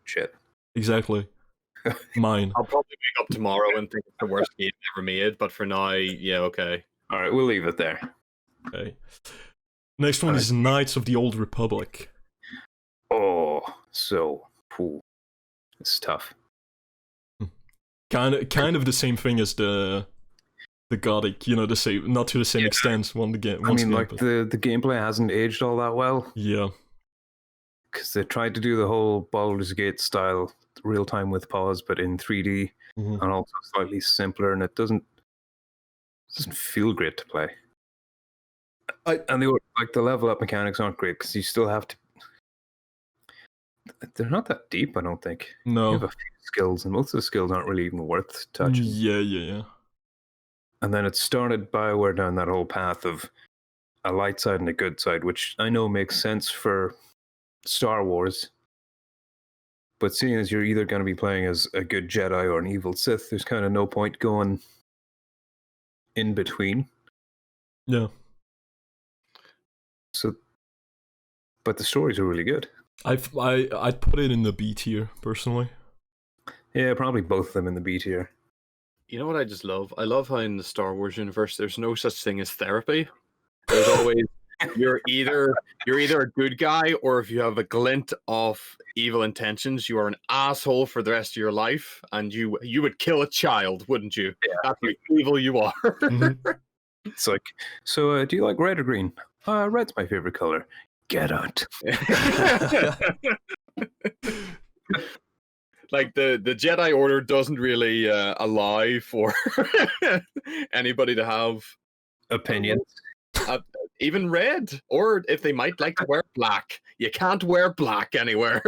Shit. Exactly. Mine. I'll probably wake up tomorrow and think it's the worst game ever made, but for now, yeah, okay. Alright, we'll leave it there. Okay. Next one is Knights of the Old Republic. Oh, so cool. It's tough. Kind of the same thing as the Gothic, you know, the same, not to the same extent. The gameplay hasn't aged all that well. Yeah. Because they tried to do the whole Baldur's Gate style real time with pause, but in 3D and also slightly simpler, and it doesn't feel great to play. And the level up mechanics aren't great because you still have to. They're not that deep, I don't think. No. You have a few skills, and most of the skills aren't really even worth touching. Yeah. And then it started BioWare down that whole path of a light side and a good side, which I know makes sense for Star Wars. But seeing as you're either going to be playing as a good Jedi or an evil Sith, there's kind of no point going in between. Yeah. So, but the stories are really good. I'd put it in the B tier personally. Yeah, probably both of them in the B tier. You know what I just love? I love how in the Star Wars universe there's no such thing as therapy. There's always you're either a good guy, or if you have a glint of evil intentions, you are an asshole for the rest of your life, and you would kill a child, wouldn't you? Yeah. That's how evil you are. It's like, so do you like red or green? Red's my favorite color. Get out. Like the Jedi Order doesn't really allow for anybody to have opinions. Even red, or if they might like to wear black. You can't wear black anywhere.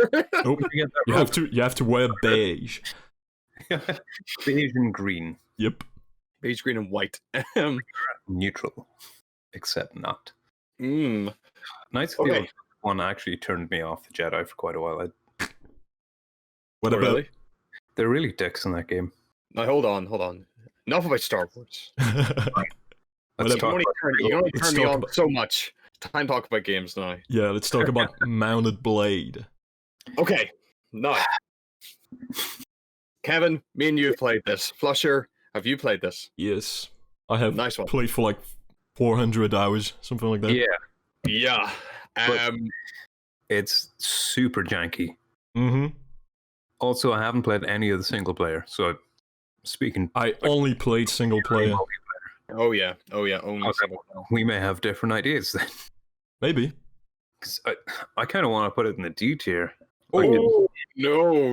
Nope. You have to wear beige. Beige and green. Yep. Beige, green, and white. Neutral, except not. Knights of the Old one actually turned me off the Jedi for quite a while. What about? Really? They're really dicks in that game. Now hold on. Enough about Star Wars. Let's talk about you only turn me on so much. Time to talk about games now. Yeah, let's talk about Mounted Blade. Okay, now, Kevin, me and you have played this. Flusher, have you played this? Yes, I have. Nice one. Played for like 400 hours, something like that. Yeah. It's super janky. Mm-hmm. Also, I haven't played any of the single player, so I only played single player. Oh yeah, only single player. We may have different ideas then. Maybe. Because I kind of want to put it in the D tier. Oh,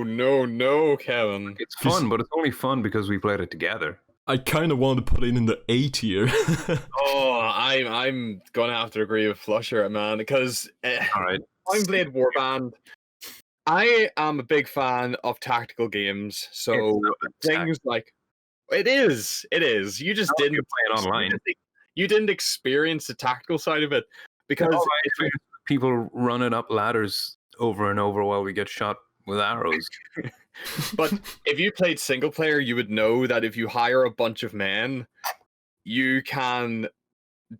no, Kevin. It's fun, but it's only fun because we played it together. I kind of want to put it in the A tier. I'm gonna have to agree with Flusher, man, because Alright. I'm played Warband. I am a big fan of tactical games, so things like it is. You just didn't play it online. You didn't experience the tactical side of it because people running up ladders over and over while we get shot with arrows. But if you played single player, you would know that if you hire a bunch of men, you can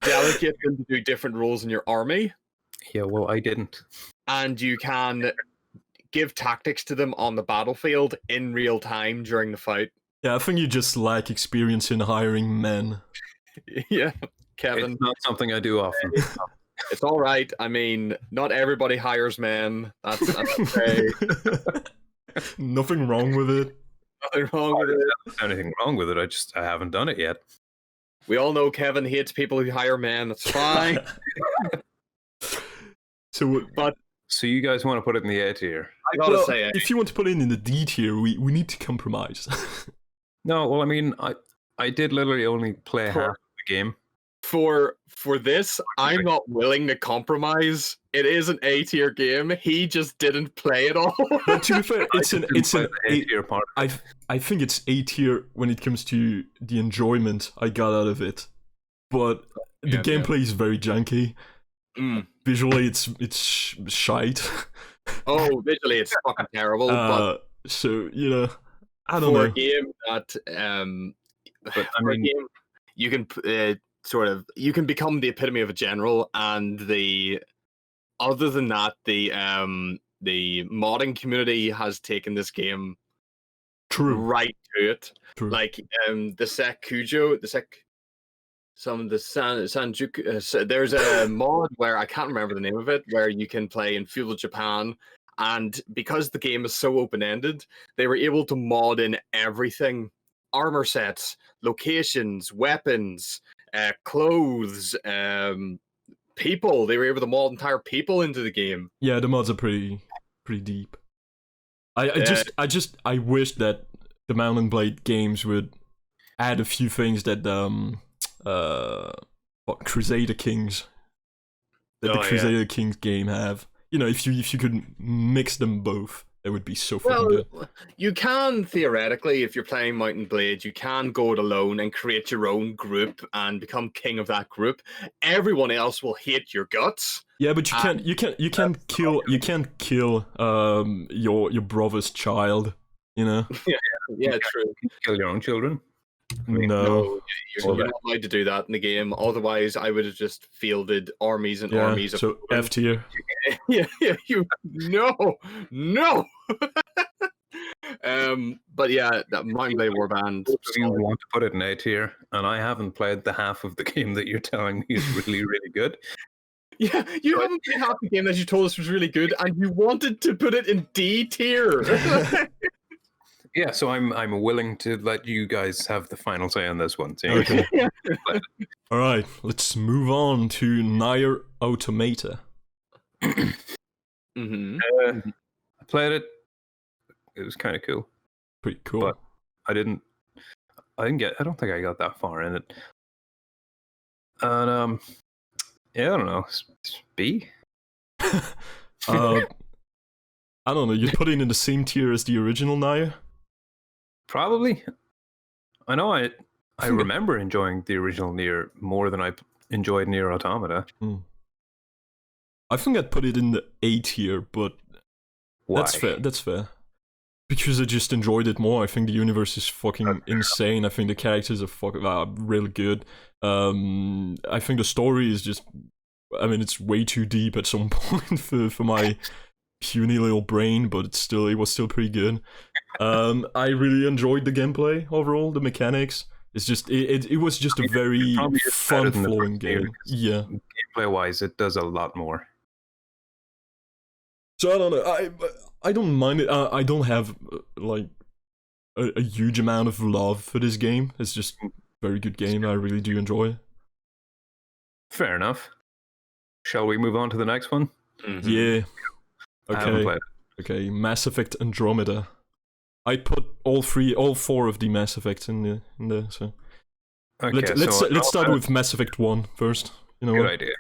delegate them to do different roles in your army. Yeah, well, I didn't. And you can give tactics to them on the battlefield in real time during the fight. Yeah, I think you just lack experience in hiring men. Yeah, Kevin. It's not something I do often. It's all right. I mean, not everybody hires men. That's okay. Nothing wrong with it. Nothing wrong with it. There's anything wrong with it. I haven't done it yet. We all know Kevin hates people who hire men. That's fine. So you guys want to put it in the A tier? I gotta say, if you want to put it in the D tier, we need to compromise. No, well, I mean, I did literally only play half of the game. for this, I'm not willing to compromise. It is an A tier game. He just didn't play it all. But to be fair, it's an A tier part. I think it's A tier when it comes to the enjoyment I got out of it. But the gameplay is very janky. Visually, it's shite. Oh, visually, it's fucking terrible. But so I don't know. For a game that, but I mean, game, you can you can become the epitome of a general, and other than that, the modding community has taken this game right to it. True. Like the Sekujo, Sanjuku. There's a mod where I can't remember the name of it, where you can play in feudal Japan, and because the game is so open-ended, they were able to mod in everything: armor sets, locations, weapons, clothes, people. They were able to mod entire people into the game. Yeah, the mods are pretty deep. I wish that the Mount and Blade games would add a few things that Crusader Kings Crusader Kings game have. If you could mix them both, it would be so fucking good. You can theoretically, if you're playing Mount and Blade, you can go it alone and create your own group and become king of that group. Everyone else will hate your guts. Yeah, but you can't kill your brother's child. Yeah, true. Kill your own children. I mean, no, you're not allowed to do that in the game. Otherwise, I would have just fielded armies and armies. So F tier. yeah, no. But yeah, that Mount Blade Warband. You want to put it in A tier, and I haven't played the half of the game that you're telling me is really, really good. Yeah, you haven't played half the game that you told us was really good, and you wanted to put it in D tier. Yeah, so I'm willing to let you guys have the final say on this one. Okay. All right, let's move on to Nair Automata. I played it. It was kind of cool. Pretty cool. But I don't think I got that far in it. And yeah, I don't know. B. I don't know. You put it in the same tier as the original Nair? Probably. I know. I remember enjoying the original Nier more than I enjoyed Nair Automata. I think I'd put it in the A tier, but Why? That's fair. Because I just enjoyed it more. I think the universe is fucking insane. I think the characters are really good. I think the story is just... I mean, it's way too deep at some point for my puny little brain, but it was still pretty good. I really enjoyed the gameplay overall, the mechanics. It's just it was just a very fun-flowing game. Yeah. Gameplay-wise, it does a lot more. So I don't know. I don't mind it. I don't have like a huge amount of love for this game. It's just a very good game. I really do enjoy it. Fair enough. Shall we move on to the next one? Mm-hmm. Yeah. I haven't Okay. played it. Okay. Mass Effect Andromeda. I put all four of the Mass Effects in there. So Okay, let's start with Mass Effect 1 first. You know Good what? idea.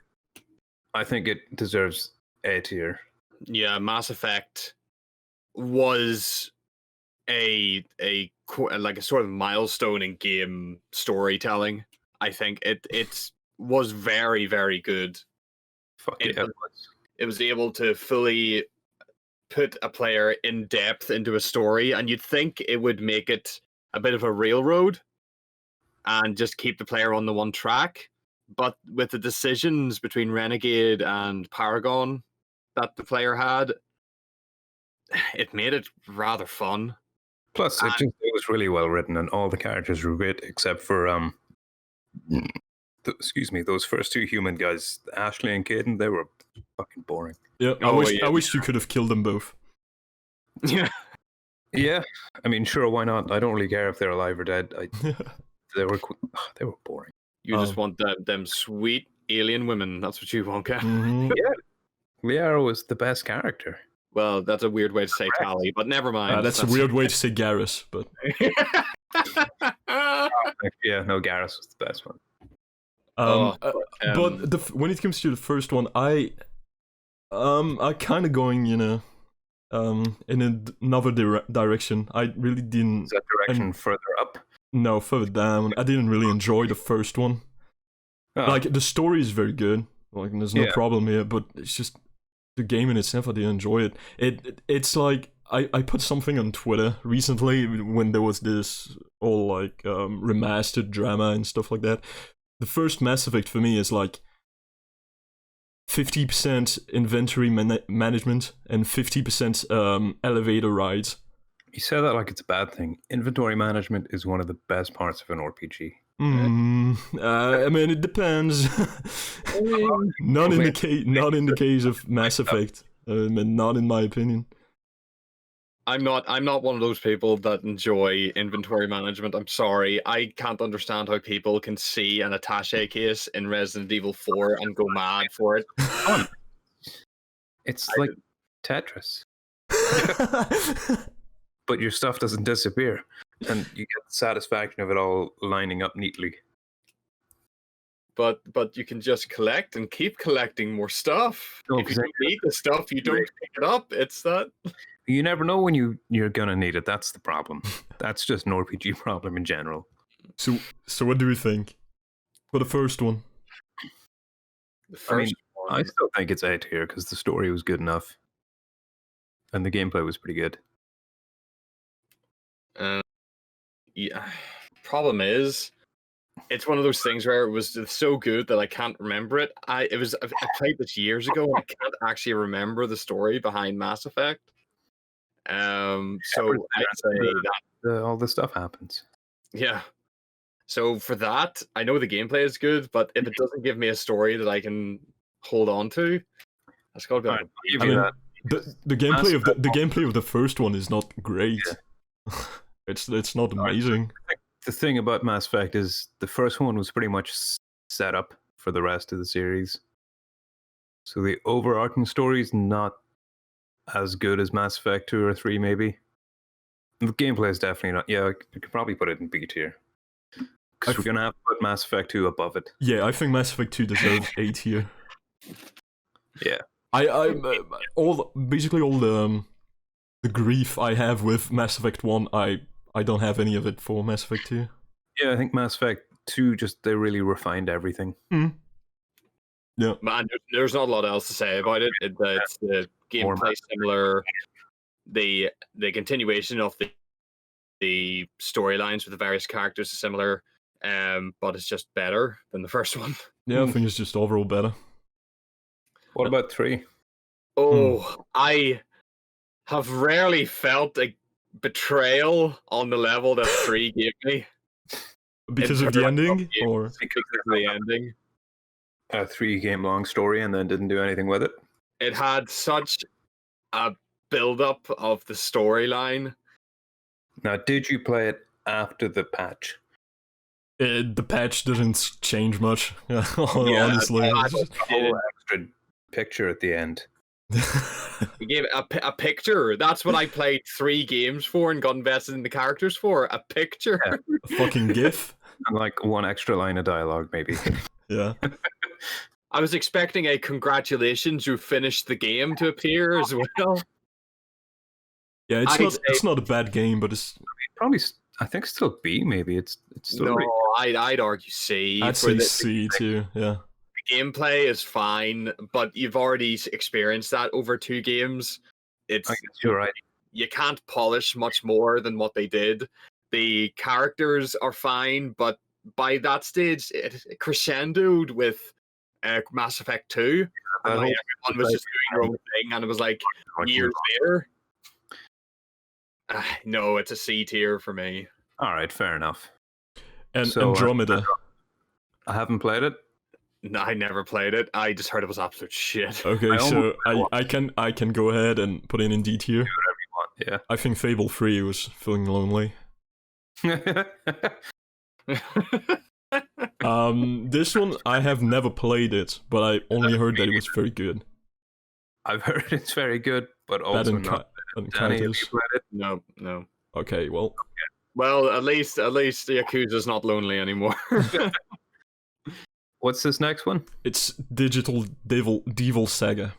I think it deserves A tier. Yeah, Mass Effect was a sort of milestone in game storytelling. I think it was very, very good. Fuck It yeah. It was able to fully put a player in depth into a story, and you'd think it would make it a bit of a railroad and just keep the player on the one track. But with the decisions between Renegade and Paragon that the player had, it made it rather fun. Plus, it was really well written, and all the characters were great, except for those first two human guys, Ashley and Caden. They were fucking boring. Yeah. I wish you could have killed them both. Yeah. Yeah, I mean, sure, why not? I don't really care if they're alive or dead. They were boring. You just want them sweet alien women. That's what you want, Ken. Mhm. Liara was the best character. Well, that's a weird way to say Tally, but never mind. That's a weird way to say Garrus, but Yeah, no, Garrus was the best one. Oh, But when it comes to the first one, I kind of going, in another direction. I really didn't. Is that direction further up? No, further down. I didn't really enjoy the first one. Oh, Like, the story is very good. Like, there's no Yeah. problem here, but it's just the game in itself. I didn't enjoy it. It's like I put something on Twitter recently when there was this all like remastered drama and stuff like that. The first Mass Effect for me is like 50% inventory management and 50% elevator rides. you say that like it's a bad thing. Inventory management is one of the best parts of an RPG. I mean, it depends. Not in the case of Mass Effect. Not in my opinion. I'm not one of those people that enjoy inventory management. I'm sorry. I can't understand how people can see an attaché case in Resident Evil 4 and go mad for it. Fun. It's like Tetris, but your stuff doesn't disappear, and you get the satisfaction of it all lining up neatly. But you can just collect and keep collecting more stuff. No, if you 'cause don't need the stuff, you don't pick it up. It's that. You never know when you're gonna need it. That's the problem. That's just an RPG problem in general. So what do we think for the first one? The I mean, first I one. still think it's A tier because the story was good enough, and the gameplay was pretty good. Yeah. Problem is, it's one of those things where it was so good that I can't remember it. I played this years ago and I can't actually remember the story behind Mass Effect. So I'd say that All this stuff happens. yeah. So for that, I know the gameplay is good, but if it doesn't give me a story that I can hold on to, that's got to be Alright, like I'll give I you mean, that. the gameplay of the first one is not great. It's not amazing. The thing about Mass Effect is the first one was pretty much set up for the rest of the series. So the overarching story is not as good as Mass Effect 2 or 3, maybe. The gameplay is definitely not. Yeah, we could probably put it in B tier. Because we're going to have to put Mass Effect 2 above it. Yeah, I think Mass Effect 2 deserves A tier. Yeah. Basically all the grief I have with Mass Effect 1, I don't have any of it for Mass Effect 2. Yeah, I think Mass Effect 2 they really refined everything. Yeah. Man, there's not a lot else to say about it. It's the gameplay similar, the continuation of the storylines with the various characters is similar, but it's just better than the first one. Yeah, I think it's just overall better. What about 3? Oh, I have rarely felt a betrayal on the level that 3 gave me. Because In of the terms ending? games, Or because of the ending. A 3-game-long story and then didn't do anything with it? It had such a build-up of the storyline. Now, did you play it after the patch? the patch didn't change much, honestly. A whole extra picture at the end. You gave a picture. That's what I played 3 games for and got invested in the characters for. A picture. Yeah. A fucking GIF? And like one extra line of dialogue, maybe. Yeah. I was expecting a congratulations, you finished the game to appear as well. Yeah, it's not a bad game, but it's Probably, I think still B, maybe. It's still No, really- I'd argue C. I'd for say the C too, yeah. gameplay is fine, but you've already experienced that over 2 games. It's I guess you're right. You can't polish much more than what they did. The characters are fine, but by that stage, it crescendoed with Mass Effect 2. And like, everyone was just doing their own thing, and it was like years later. No, it's a C tier for me. All right, fair enough. And So, Andromeda. I haven't played it. No, I never played it. I just heard it was absolute shit. Okay, I so almost- I can go ahead and put in D tier. Yeah. I think Fable 3 was feeling lonely. This one I have never played it, but I only heard that it was very good. I've heard it's very good, but That also and not. and Danny, have you Countess. played it? No. Okay, well, Well, at least the Yakuza's not lonely anymore. What's this next one? It's Digital Devil Saga.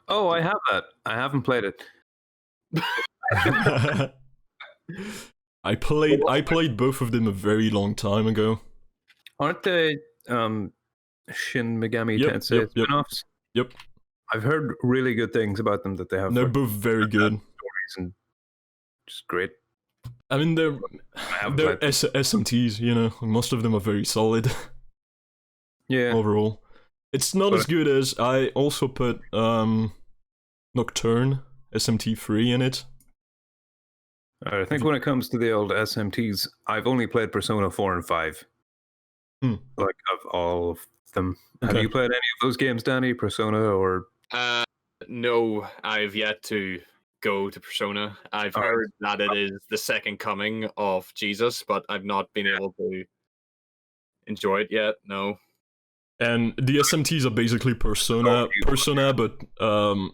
Oh, I have that. I haven't played it. I played both of them a very long time ago. Aren't they Shin Megami Yep, Tensei yep. spin-offs? Yep. I've heard really good things about them, that they have They're like, both very good. stories and just great. I mean, they're haven't they're played SMTs, you know. Most of them are very solid Yeah. overall. It's not But- as good as I also put Nocturne SMT3 in it. I think when it comes to the old SMTs, I've only played Persona 4 and 5. Hmm. Like, of all of them. Have Okay. you played any of those games, Danny? Persona or... No, I've yet to go to Persona. I've Alright. heard that it is the second coming of Jesus, but I've not been able to enjoy it yet. No. And the SMTs are basically Persona, but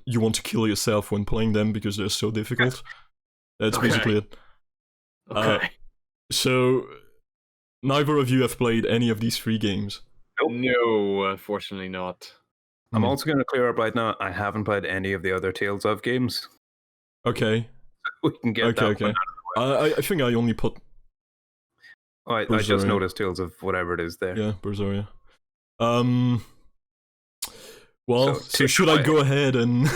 you want to kill yourself when playing them because they're so difficult. That's Okay. basically it. Okay. So, neither of you have played any of these 3 games. No, unfortunately not. I'm Hmm. also going to clear up right now, I haven't played any of the other Tales of games. Okay, We can get that okay. one. I think I only put I just Berseria. noticed Tales of whatever it is there. yeah Berseria. Well, So, so take should it I away. go ahead and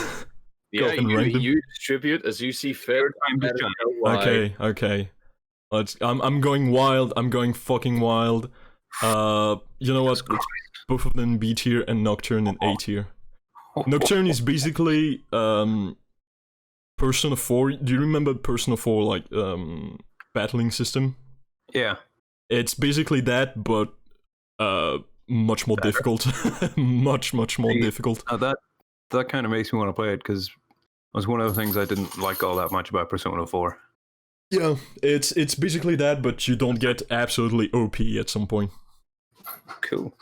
Yeah, and rank them? you distribute as you see fit. time to Let it shine. go wide. Okay. I'm going wild. I'm going fucking wild. You know what? It's both of them B tier and Nocturne in A tier. Nocturne is basically Persona 4. Do you remember Persona 4 like battling system? Yeah. It's basically that, but much more difficult. much more See, difficult. That kind of makes me want to play it, because it was one of the things I didn't like all that much about Persona 4. Yeah, it's basically that, but you don't get absolutely OP at some point. Cool.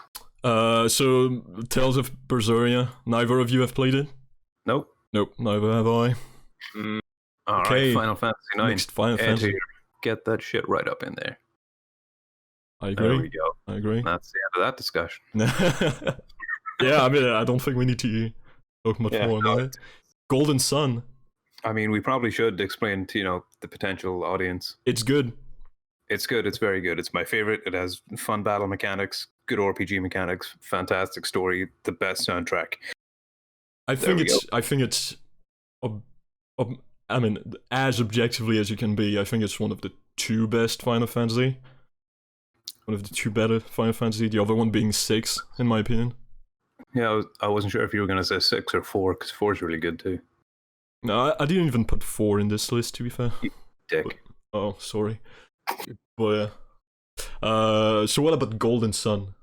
So Tales of Berseria. Neither of you have played it. Nope. Nope, neither have I. All Okay. right, Final Fantasy 9. Next Final Ed Fantasy. here. Get that shit right up in there. I There we agree. go. I agree. That's the end of that discussion. Yeah, I mean, I don't think we need to talk much more about it. Golden Sun. I mean, we probably should explain to, the potential audience. It's good. It's good. It's very good. It's my favorite. It has fun battle mechanics, good RPG mechanics, fantastic story, the best soundtrack. I think we it's. I mean, as objectively as you can be, I think it's one of the 2 best Final Fantasy. One of the 2 better Final Fantasy. The other one being 6, in my opinion. Yeah, I wasn't sure if you were going to say 6 or 4, because 4 is really good too. No, I didn't even put 4 in this list, to be fair. Dick. Oh, sorry. But so what about Golden Sun?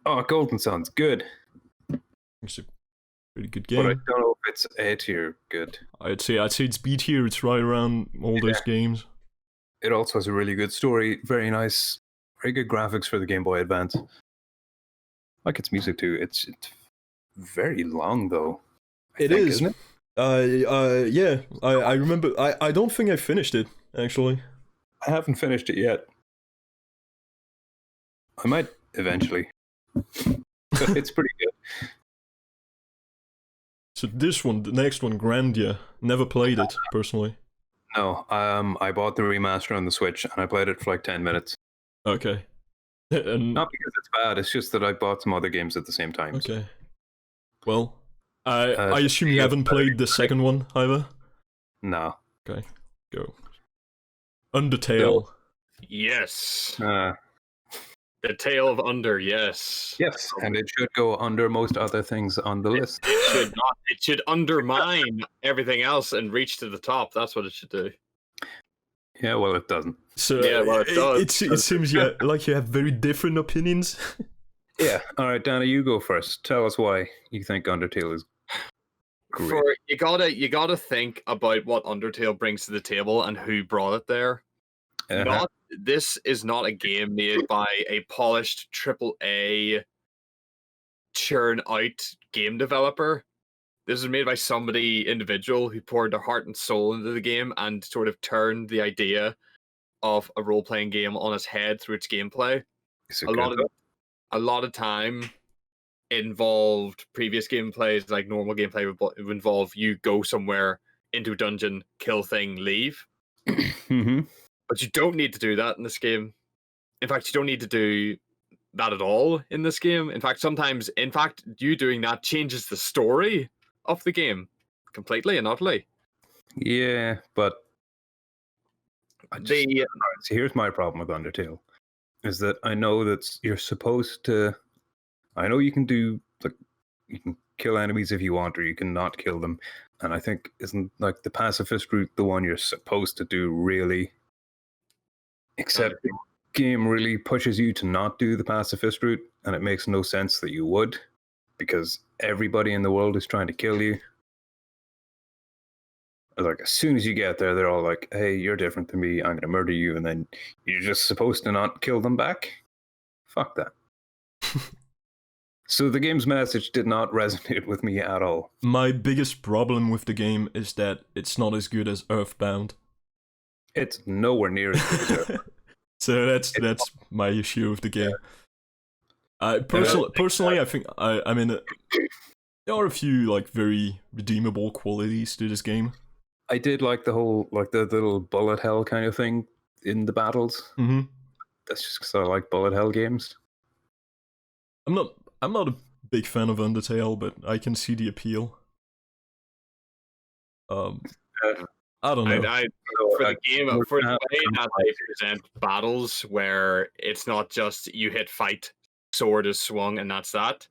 Oh, Golden Sun's good, It's a pretty good but I game. don't know if it's A tier good. I'd say it's B tier. It's right around all those games. It also has a really good story, very nice, very good graphics for the Game Boy Advance. I like its music too. It's very long though. I think, isn't it? Yeah. I remember. I don't think I finished it actually. I haven't finished it yet. I might eventually. But it's pretty good. So this one, the next one, Grandia. Never played it personally. No, I bought the remaster on the Switch and I played it for like 10 minutes. Okay. And Not because it's bad, it's just that I bought some other games at the same time. so- okay. Well, I assume you yeah, haven't played the second one either. No. Go. Undertale. Yes. Uh, The Tale of Under, yes. yes, and it should go under most other things on the list. It should not. It should undermine everything else and reach to the top. That's what it should do. Yeah, well, it doesn't. So Yeah, well, it does. it seems like you have very different opinions. Yeah. All right, Dana, you go first. Tell us why you think Undertale is great. For you gotta think about what Undertale brings to the table and who brought it there. Uh-huh. This is not a game made by a polished AAA churn out game developer. This is made by somebody individual who poured their heart and soul into the game and sort of turned the idea of a role-playing game on its head through its gameplay. Is it A good, lot of though? a lot of time involved previous gameplays, like normal gameplay would involve you go somewhere into a dungeon, kill thing, leave. Mm-hmm. But you don't need to do that in this game. In fact, you don't need to do that at all in this game. In fact, sometimes, you doing that changes the story of the game completely and utterly. Yeah, but The see, here's my problem with Undertale, is that I know that you're supposed to. I know you can do like you can kill enemies if you want, or you can not kill them, and I think isn't like the pacifist route the one you're supposed to do really. Except the game really pushes you to not do the pacifist route, and it makes no sense that you would, because everybody in the world is trying to kill you. Like, as soon as you get there, they're all like, hey, you're different than me, I'm going to murder you, and then you're just supposed to not kill them back? Fuck that. So the game's message did not resonate with me at all. My biggest problem with the game is that it's not as good as Earthbound. It's nowhere near as good as Earthbound. So that's my issue with the game. Personally, I think I mean there are a few like very redeemable qualities to this game. I did like the whole the little bullet hell kind of thing in the battles. Mm-hmm. That's just because I like bullet hell games. I'm not a big fan of Undertale, but I can see the appeal. I don't know. For the game, for the way that they present battles, where it's not just you hit fight, sword is swung, and that's that.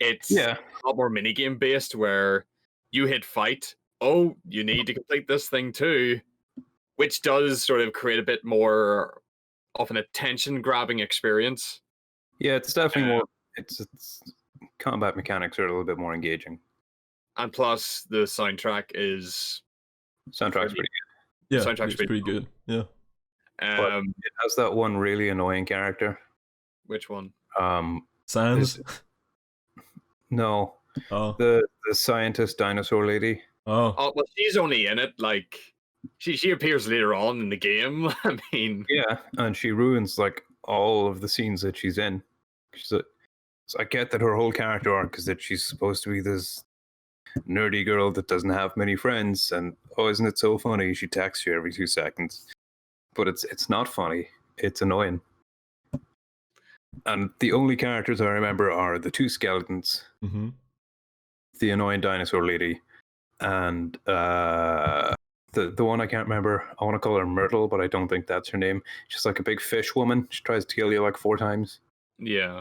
It's a lot more minigame based, where you hit fight. Oh, you need to complete this thing too, which does sort of create a bit more of an attention-grabbing experience. Yeah, it's definitely more. It's combat mechanics are a little bit more engaging, and plus the soundtrack is soundtrack's pretty good. Yeah, soundtrack's pretty good. Yeah. But it has that one really annoying character. Which one? Sans? No. Oh. The scientist dinosaur lady. Oh. Well, she's only in it like she appears later on in the game. I mean, yeah, and she ruins like all of the scenes that she's in. So I get that her whole character arc is that she's supposed to be this nerdy girl that doesn't have many friends, and oh, isn't it so funny? She texts you every 2 seconds, but it's not funny. It's annoying. And the only characters I remember are the 2 skeletons, the annoying dinosaur lady, and the one I can't remember. I want to call her Myrtle, but I don't think that's her name. She's like a big fish woman. She tries to kill you like 4 times. Yeah.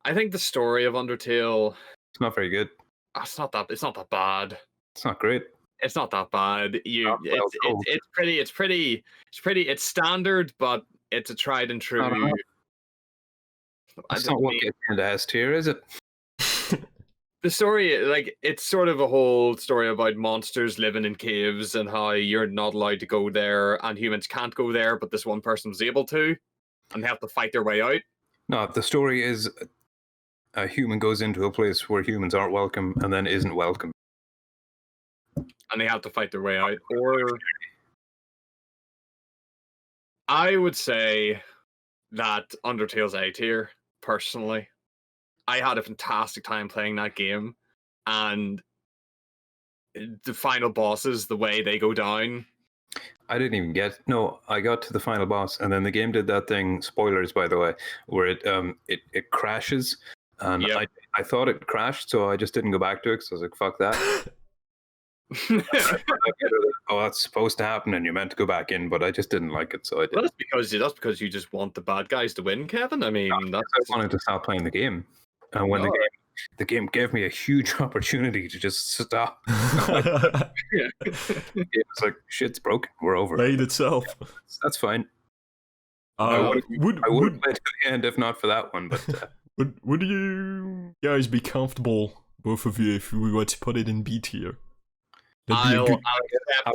I think the story of Undertale, it's not very good. It's not that bad. It's not great. It's not that bad. It's standard, but it's a tried and true. That's not what gets into S tier, is it? The story, like, it's sort of a whole story about monsters living in caves and how you're not allowed to go there and humans can't go there, but this one person was able to, and they have to fight their way out. No, the story is a human goes into a place where humans aren't welcome and then isn't welcome. And they have to fight their way out. Or I would say that Undertale's A tier, personally. I had a fantastic time playing that game, and the final bosses, the way they go down. I didn't even I got to the final boss, and then the game did that thing, spoilers by the way, where it crashes, and I thought it crashed, so I just didn't go back to it, because I was like, fuck that. Oh, that's supposed to happen, and you're meant to go back in, but I just didn't like it, so I did. Well, that's because you just want the bad guys to win, Kevin. I mean, I wanted to stop playing the game, and when the game gave me a huge opportunity to just stop. It was like, shit's broken. We're over. Played itself. That's fine. I would have played to the end if not for that one. But would you guys be comfortable, both of you, if we were to put it in B tier? A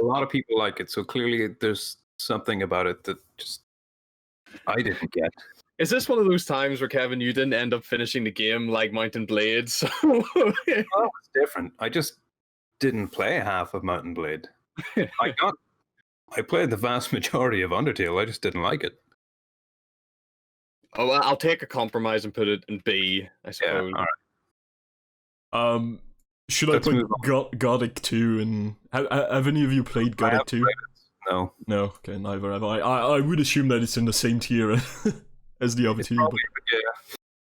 lot of people like it, so clearly there's something about it that just I didn't get. Is this one of those times where, Kevin, you didn't end up finishing the game like Mountain Blade? So it's different. I just didn't play half of Mountain Blade. I played the vast majority of Undertale. I just didn't like it. Oh, well, I'll take a compromise and put it in B, I Yeah, suppose. all right. Should Let's I move put Gothic 2 and have any of you played Gothic 2? No. No, okay, neither have I. I would assume that it's in the same tier as the other It's two, probably,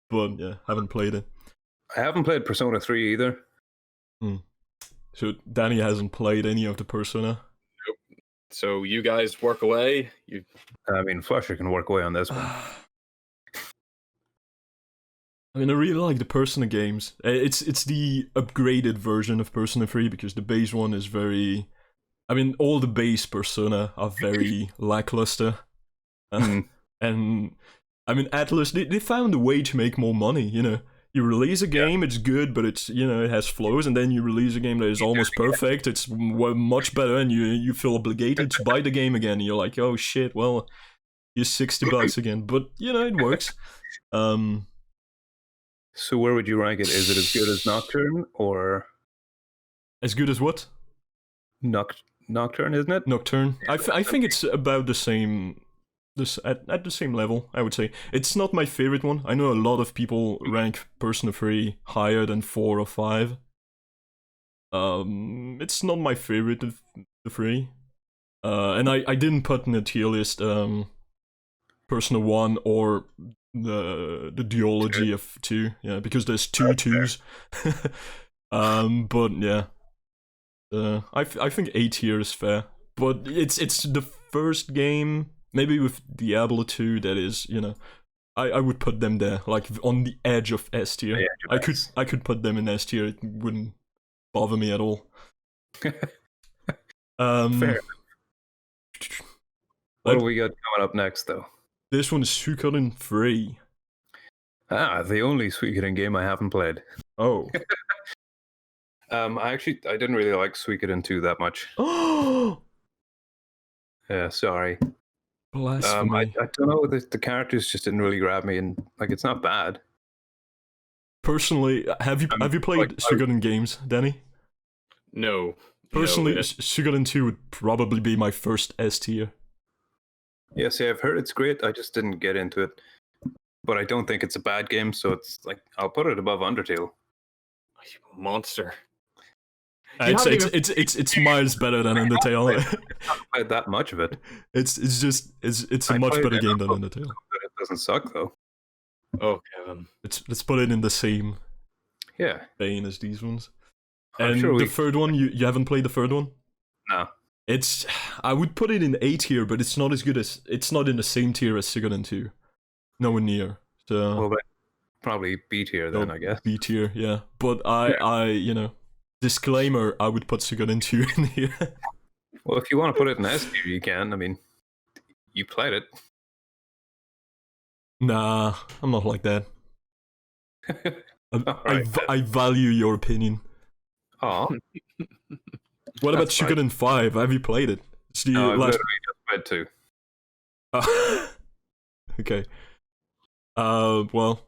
but yeah, haven't played it. I haven't played Persona 3 either. So Danny hasn't played any of the Persona. So you guys work away. You I mean, Flusher can work away on this one. I mean, I really like the Persona games. It's the upgraded version of Persona 3 because the base one is very... I mean, all the base Persona are very lackluster. And, I mean, Atlas, they found a way to make more money, you know. You release a game, it's good, but it's, you know, it has flaws, and then you release a game that is almost perfect, it's much better, and you feel obligated to buy the game again. You're like, oh shit, well, here's $60 again. But, you know, it works. So where would you rank it? Is it as good as Nocturne, or... As good as what? Nocturne, isn't it? Nocturne. I think it's about the same... at the same level, I would say. It's not my favorite one. I know a lot of people rank Persona 3 higher than 4 or 5. It's not my favorite of the 3. And I didn't put in the tier list Persona 1 or the duology of 2, yeah, because there's two twos. But yeah. I think A tier is fair. But it's the first game... Maybe with Diablo 2, that is, you know, I would put them there, like on the edge of S tier. Yeah, I could put them in S tier. It wouldn't bother me at all. Fair. What do we got coming up next, though? This one is Suikoden 3. Ah, the only Suikoden game I haven't played. Oh. I didn't really like Suikoden 2 that much. Oh. Yeah, sorry. Blasphemy. I don't know, the characters just didn't really grab me, and like it's not bad. Personally, have you played Suikoden games, Danny? No. Personally, Suikoden 2 would probably be my first S tier. Yeah, see, I've heard it's great. I just didn't get into it, but I don't think it's a bad game. So it's like I'll put it above Undertale. You monster. It's miles better than Undertale. I haven't played that much of it. It's a much better game than Undertale. But it doesn't suck though. Oh, Kevin. Let's put it in the same vein as these ones. And the third one, you haven't played the third one? No. I would put it in A tier, but it's not as good as it's not in the same tier as Suikoden 2. Nowhere near. So well, probably B tier then, I guess. B tier, yeah. But I you know, disclaimer, I would put Suikoden 2 in here. Well, if you want to put it in S tier, you can. I mean, you played it. Nah, I'm not like that. I value your opinion. Oh. What about Suikoden 5? Have you played it? It's the I've last... literally just played 2. Okay. Well,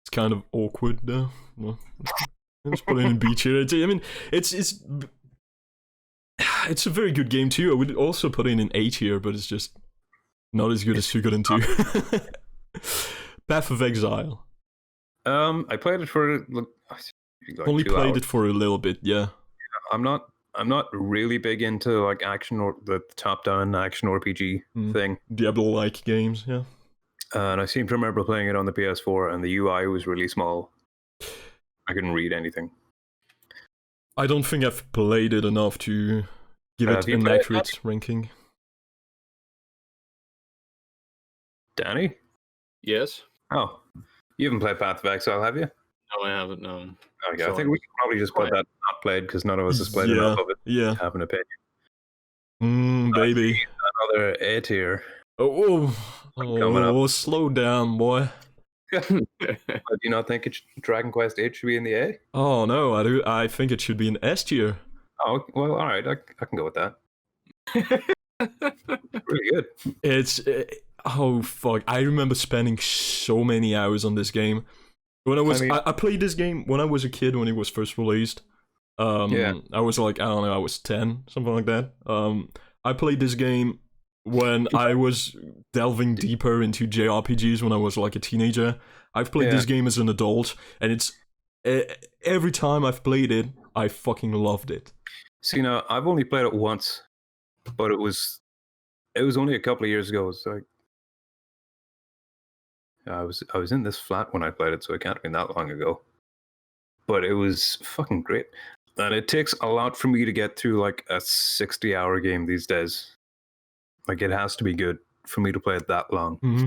it's kind of awkward though. Well, let's put it in B tier. I mean, it's a very good game too. I would also put it in A tier, but it's just not as good as Suikoden 2. Path of Exile. I played it for like only played it for a little bit, yeah. I'm not really big into like action or the top-down action RPG thing. Diablo-like games, yeah. And I seem to remember playing it on the PS4, and the UI was really small. I couldn't read anything. I don't think I've played it enough to give it an accurate ranking. Danny? Yes? Oh, you haven't played Path of Exile, have you? No, I haven't, no. Okay, I think we can probably just put that not played, because none of us has played enough of it to have an opinion. Baby. Another A tier. Oh, slow down, boy. Do you not think Dragon Quest VIII should be in the A? Oh, no, I do. I think it should be an S tier. Oh, well, alright, I can go with that. Really good. Oh, fuck. I remember spending so many hours on this game. When I played this game when I was a kid when it was first released. I was like, I don't know, I was 10, something like that. I played this game when I was delving deeper into JRPGs when I was like a teenager. I've played this game as an adult, and it's every time I've played it, I fucking loved it. See, now I've only played it once, but it was only a couple of years ago. It's like I was in this flat when I played it, so it can't have been that long ago. But it was fucking great. And it takes a lot for me to get through like a 60-hour game these days. Like it has to be good for me to play it that long. Mm-hmm.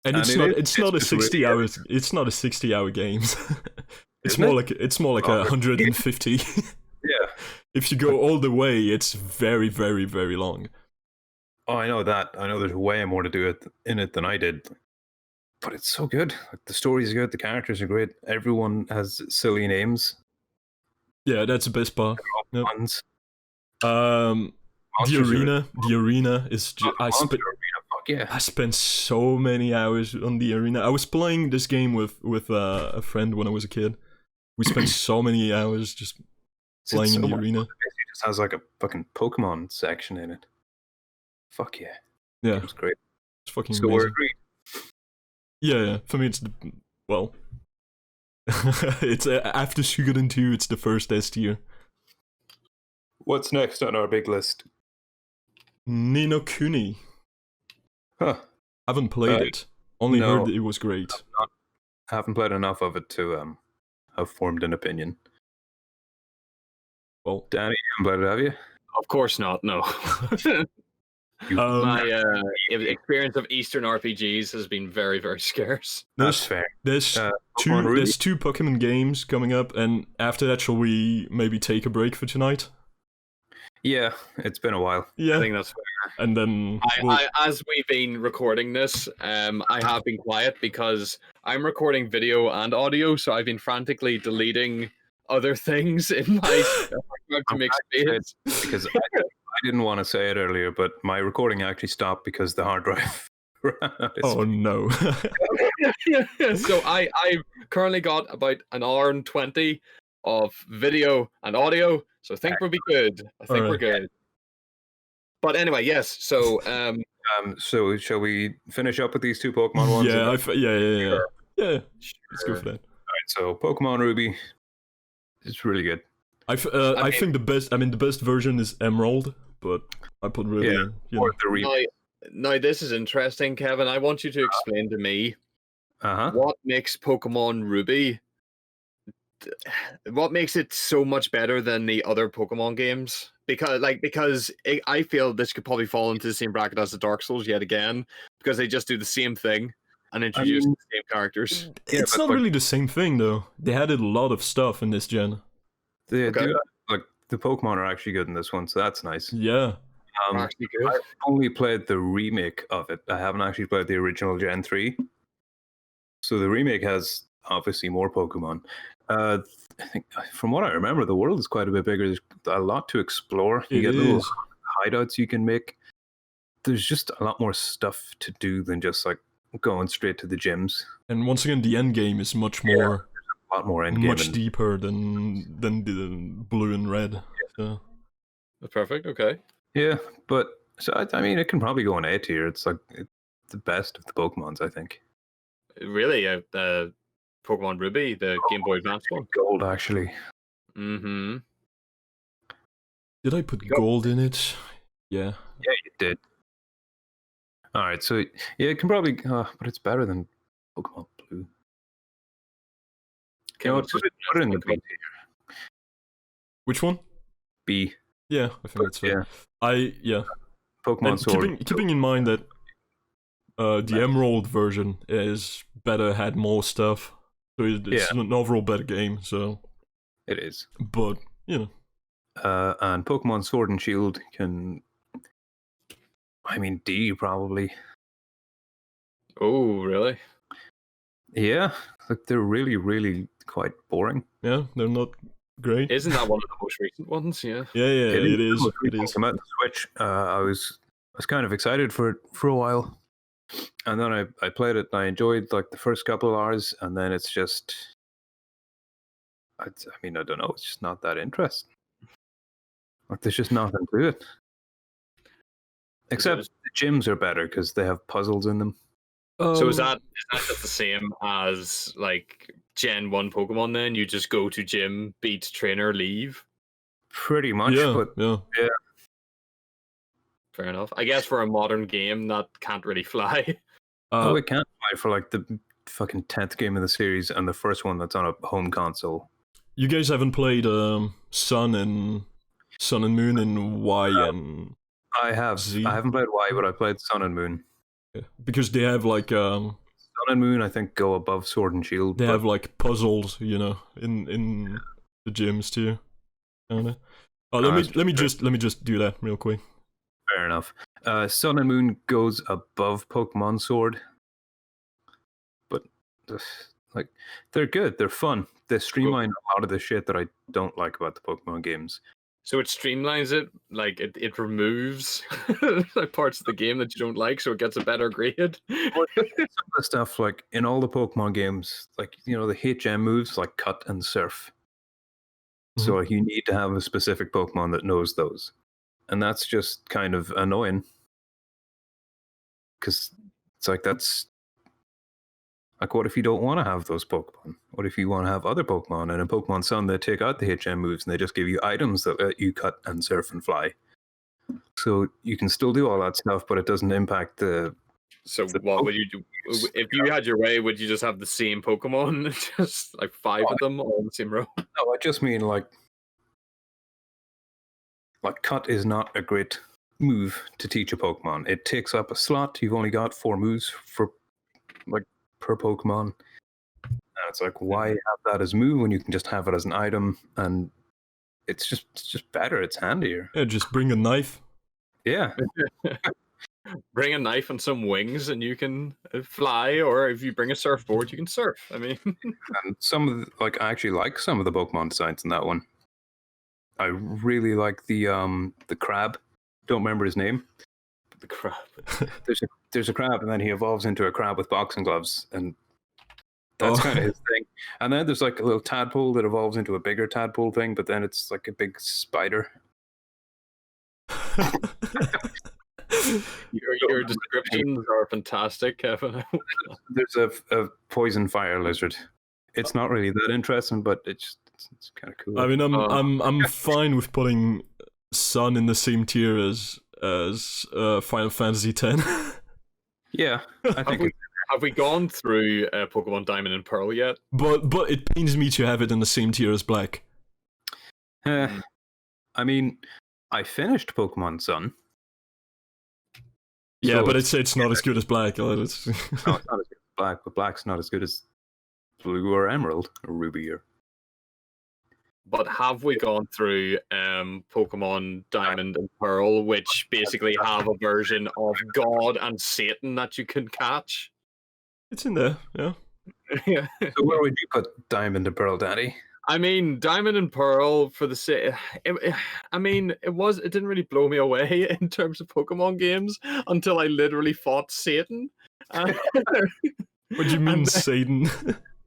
And it's not a just 60 really hours. It's not a 60-hour game. It's Isn't more it? like 150. Yeah. If you go all the way, it's very, very, very long. Oh, I know that. I know there's way more to do in it than I did. But it's so good. Like, the story's good. The characters are great. Everyone has silly names. Yeah, that's the best part. Yep. Puns. The Monsters arena is. Monster Arena, fuck yeah. I spent so many hours on the arena. I was playing this game with a friend when I was a kid. We spent so many hours just playing in the arena. It just has like a fucking Pokemon section in it. Fuck yeah. Yeah, It's great. it's fucking So we're amazing. agreed. Yeah. For me, it's it's after Suikoden 2. It's the first S tier. What's next on our big list? Ni no Kuni. Huh. Haven't played it. Only no. heard it was great. Haven't played enough of it to have formed an opinion. Well, Danny, you haven't played it, have you? Of course not. No. My experience of Eastern RPGs has been very, very scarce. That's fair. There's Pokemon Ruby? there's 2 Pokemon games coming up, and after that, shall we maybe take a break for tonight? Yeah, it's been a while. Yeah, I think that's fair. and then As we've been recording this, I have been quiet because I'm recording video and audio, so I've been frantically deleting other things in my to make space. Because I didn't want to say it earlier, but my recording actually stopped because the hard drive ran out of oh no. So I've currently got about an hour and 20 of video and audio, so I think we'll be good. I think we're good. But anyway, yes. So so shall we finish up with these 2 Pokemon ones? Yeah, yeah. Let's go for that. Alright, so Pokemon Ruby, it's really good. I think the best version is Emerald, but I put Ruby. Yeah, or the remake. Now this is interesting, Kevin. I want you to explain to me Uh-huh. what makes Pokemon Ruby. What makes it so much better than the other Pokemon games? Because I feel this could probably fall into the same bracket as the Dark Souls yet again, because they just do the same thing and introduce the same characters. It's not really the same thing though. They added a lot of stuff in this gen. Like the Pokemon are actually good in this one, so that's nice. Yeah. Actually good. I've only played the remake of it. I haven't actually played the original Gen 3. So the remake has obviously more Pokemon. I think, from what I remember, the world is quite a bit bigger. There's a lot to explore. You get little hideouts you can make. There's just a lot more stuff to do than just like going straight to the gyms. And once again, the end game is much more, a lot more end game, much deeper than the blue and red. So. Perfect. Okay. Yeah, but so I mean, it can probably go in A tier. It's like the best of the Pokemons, I think. Really, Pokemon Ruby, the Game Boy Advance one. Gold, actually. Mm-hmm. Did I put gold in it? Yeah. Yeah, you did. All right, so yeah, it can probably, but it's better than Pokemon Blue. You know what? Put it in the B tier. Which one? B. Yeah, I think that's fair. Yeah. Pokemon Sword. Keeping in mind that the Emerald version is better, had more stuff, so it's an overall better game. So it is. But you know, and Pokemon Sword and Shield can. I mean, D probably. Oh, really? Yeah, like they're really, really quite boring. Yeah, they're not great. Isn't that one of the most recent ones? Yeah. Yeah, it is. It is. Came out on the Switch. I was kind of excited for it for a while, and then I played it and I enjoyed like the first couple of hours, and then it's just. I mean, I don't know. It's just not that interesting. Like, there's just nothing to it. Except the gyms are better because they have puzzles in them. So is that just the same as like Gen 1 Pokemon then? You just go to gym, beat trainer, leave? Pretty much, Yeah, but yeah. Fair enough. I guess for a modern game that can't really fly. oh, it can't fly for like the fucking 10th game of the series and the first one that's on a home console. You guys haven't played Sun and Moon and Y and I have. Z? I haven't played Y, but I played Sun and Moon. Yeah. Because they have like Sun and Moon, I think, go above Sword and Shield. They have like puzzles, you know, in the gyms too. Kinda. Oh, let me just do that real quick. Fair enough. Sun and Moon goes above Pokemon Sword, but like they're good. They're fun. They streamline a lot of the shit that I don't like about the Pokemon games. So it streamlines it, like it removes like parts of the game that you don't like, so it gets a better grade. Some of the stuff, like in all the Pokemon games, like the HM moves like Cut and Surf. So like, you need to have a specific Pokemon that knows those, and that's just kind of annoying. Because it's like that's like, what if you don't want to have those Pokemon? What if you want to have other Pokemon? And in Pokemon Sun, they take out the HM moves and they just give you items that let you cut and surf and fly. So you can still do all that stuff, but it doesn't impact the. So what would you do if you had your way? Would you just have the same Pokemon, just like 5 of them all in the same row? No, I just mean like Cut is not a great move to teach a Pokemon. It takes up a slot. You've only got 4 moves for like per Pokemon. And it's like, why have that as a move when you can just have it as an item? And it's just better. It's handier. Yeah, just bring a knife. Yeah. Bring a knife and some wings, and you can fly. Or if you bring a surfboard, you can surf. I mean, and some of I actually like some of the Pokemon designs in that one. I really like the crab. Don't remember his name. the crab. There's a crab, and then he evolves into a crab with boxing gloves, and that's kind of his thing. And then there's like a little tadpole that evolves into a bigger tadpole thing, but then it's like a big spider. Your descriptions are fantastic, Kevin. There's a poison fire lizard. It's not really that interesting, but it's kind of cool. I mean, I'm fine with putting Sun in the same tier as Final Fantasy X. Yeah, I think. Have we gone through Pokemon Diamond and Pearl yet? But it pains me to have it in the same tier as Black. I mean, I finished Pokemon Sun. Yeah, So but it's not as good as Black. no, it's not as good as Black, but Black's not as good as Blue or Emerald or Ruby or. But have we gone through Pokemon Diamond and Pearl, which basically have a version of God and Satan that you can catch? It's in there, yeah. Yeah. So where would you put Diamond and Pearl, Daddy? I mean, Diamond and Pearl for the sake. I mean, it didn't really blow me away in terms of Pokemon games until I literally fought Satan. What do you mean, Satan?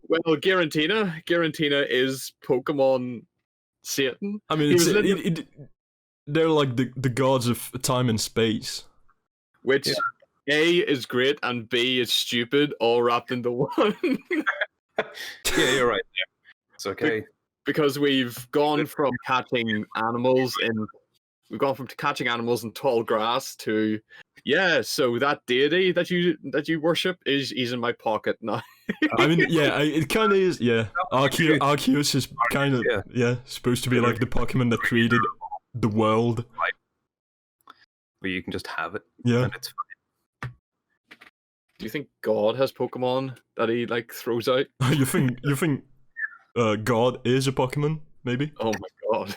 Well, Garantina is Pokemon Satan. I mean, they're like the gods of time and space. Which A is great and B is stupid, all wrapped into one. Yeah, you're right there. It's okay. Because we've gone from catching animals in tall grass to so that deity that you worship he's in my pocket now. I mean, yeah, it kind of is. Yeah, Arceus is kind of supposed to be like the Pokemon that created the world. Where you can just have it. Yeah, and it's fine. Do you think God has Pokemon that he like throws out? you think God is a Pokemon? Maybe. Oh my god.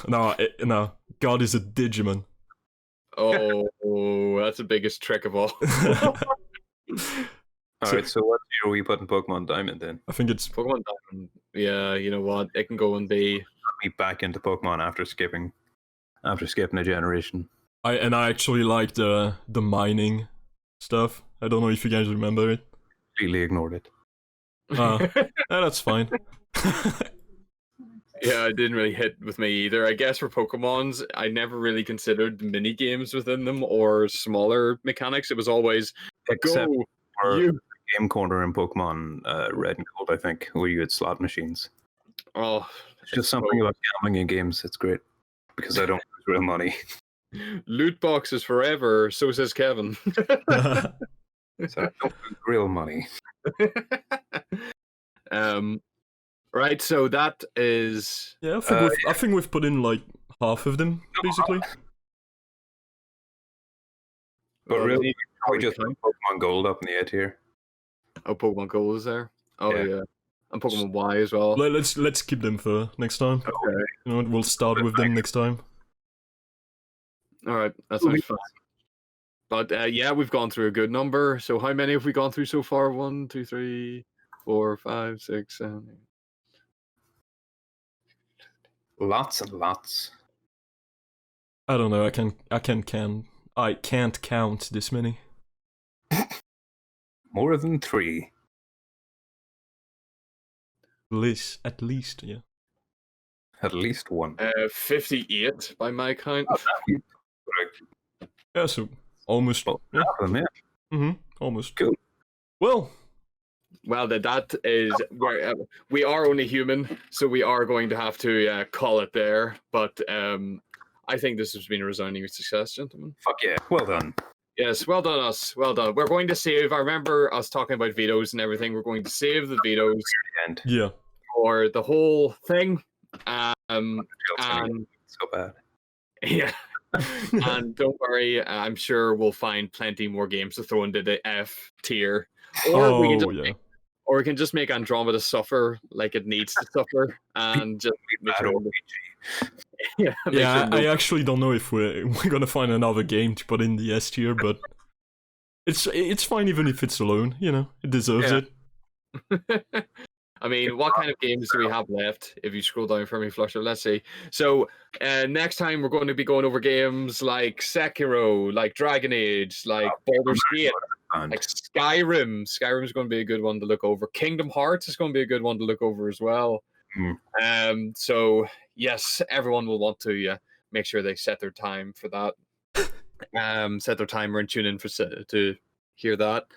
No, God is a Digimon. Oh, that's the biggest trick of all. Alright, so what tier are we putting Pokemon Diamond in? I think it's Pokemon Diamond. Yeah, you know what? It can go and be. Me back into Pokemon after skipping a generation. I actually like the mining stuff. I don't know if you guys remember it. Completely ignored it. That's fine. Yeah, it didn't really hit with me either. I guess for Pokemons, I never really considered the mini games within them or smaller mechanics. It was always Except go for you. Game Corner in Pokemon Red and Gold, I think, where you had slot machines. Oh, It's just something about gambling in games. It's great because I don't lose real money. Loot boxes forever. So says Kevin. So I don't lose real money. Right. So that is. Yeah, I think we've put in like half of them basically. But Well, really, we we just can. put Pokemon Gold up in the A tier. Oh, Pokemon Go is there. Oh Yeah. yeah, and Pokemon Y as well. Let's keep them for next time. Okay. You know what? We'll start with them next time. All right. That sounds fun. But yeah, we've gone through a good number. So how many have we gone through so far? 1, 2, 3, 4, 5, 6, 7, 8. Lots and lots. I don't know. I can't count this many. More than 3. At least, yeah. At least 1. 58 by my count. Yeah, so almost. Well, Yeah. half of them, yeah. Almost. Cool. Well, That is where we are only human, so we are going to have to call it there. But I think this has been a resounding success, gentlemen. Fuck yeah. Well done. Yes, well done, us. Well done. We're going to save. I remember us talking about vetoes and everything. We're going to save the vetoes And yeah. for the whole thing. And so bad. yeah. And don't worry, I'm sure we'll find plenty more games to throw into the F tier. Or we can just make Andromeda suffer like it needs to suffer, and just make sure. I actually don't know if we're gonna find another game to put in the S tier, but it's fine even if it's alone. You know, it deserves it. I mean, what kind of games do we have left? If you scroll down for me, Flusher, let's see. So next time we're going to be going over games like Sekiro, like Dragon Age, like Baldur's Gate, like Skyrim. Skyrim is going to be a good one to look over. Kingdom Hearts is going to be a good one to look over as well. So yes, everyone will want to make sure they set their time for that. Set their timer and tune in to hear that.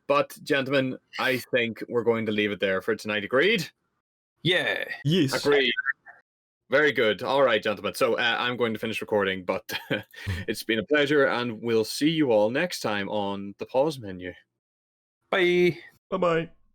But gentlemen, I think we're going to leave it there for tonight. Agreed? Yeah. Yes. Agreed. Very good. All right, gentlemen. So I'm going to finish recording, but it's been a pleasure, and we'll see you all next time on the pause menu. Bye. Bye-bye.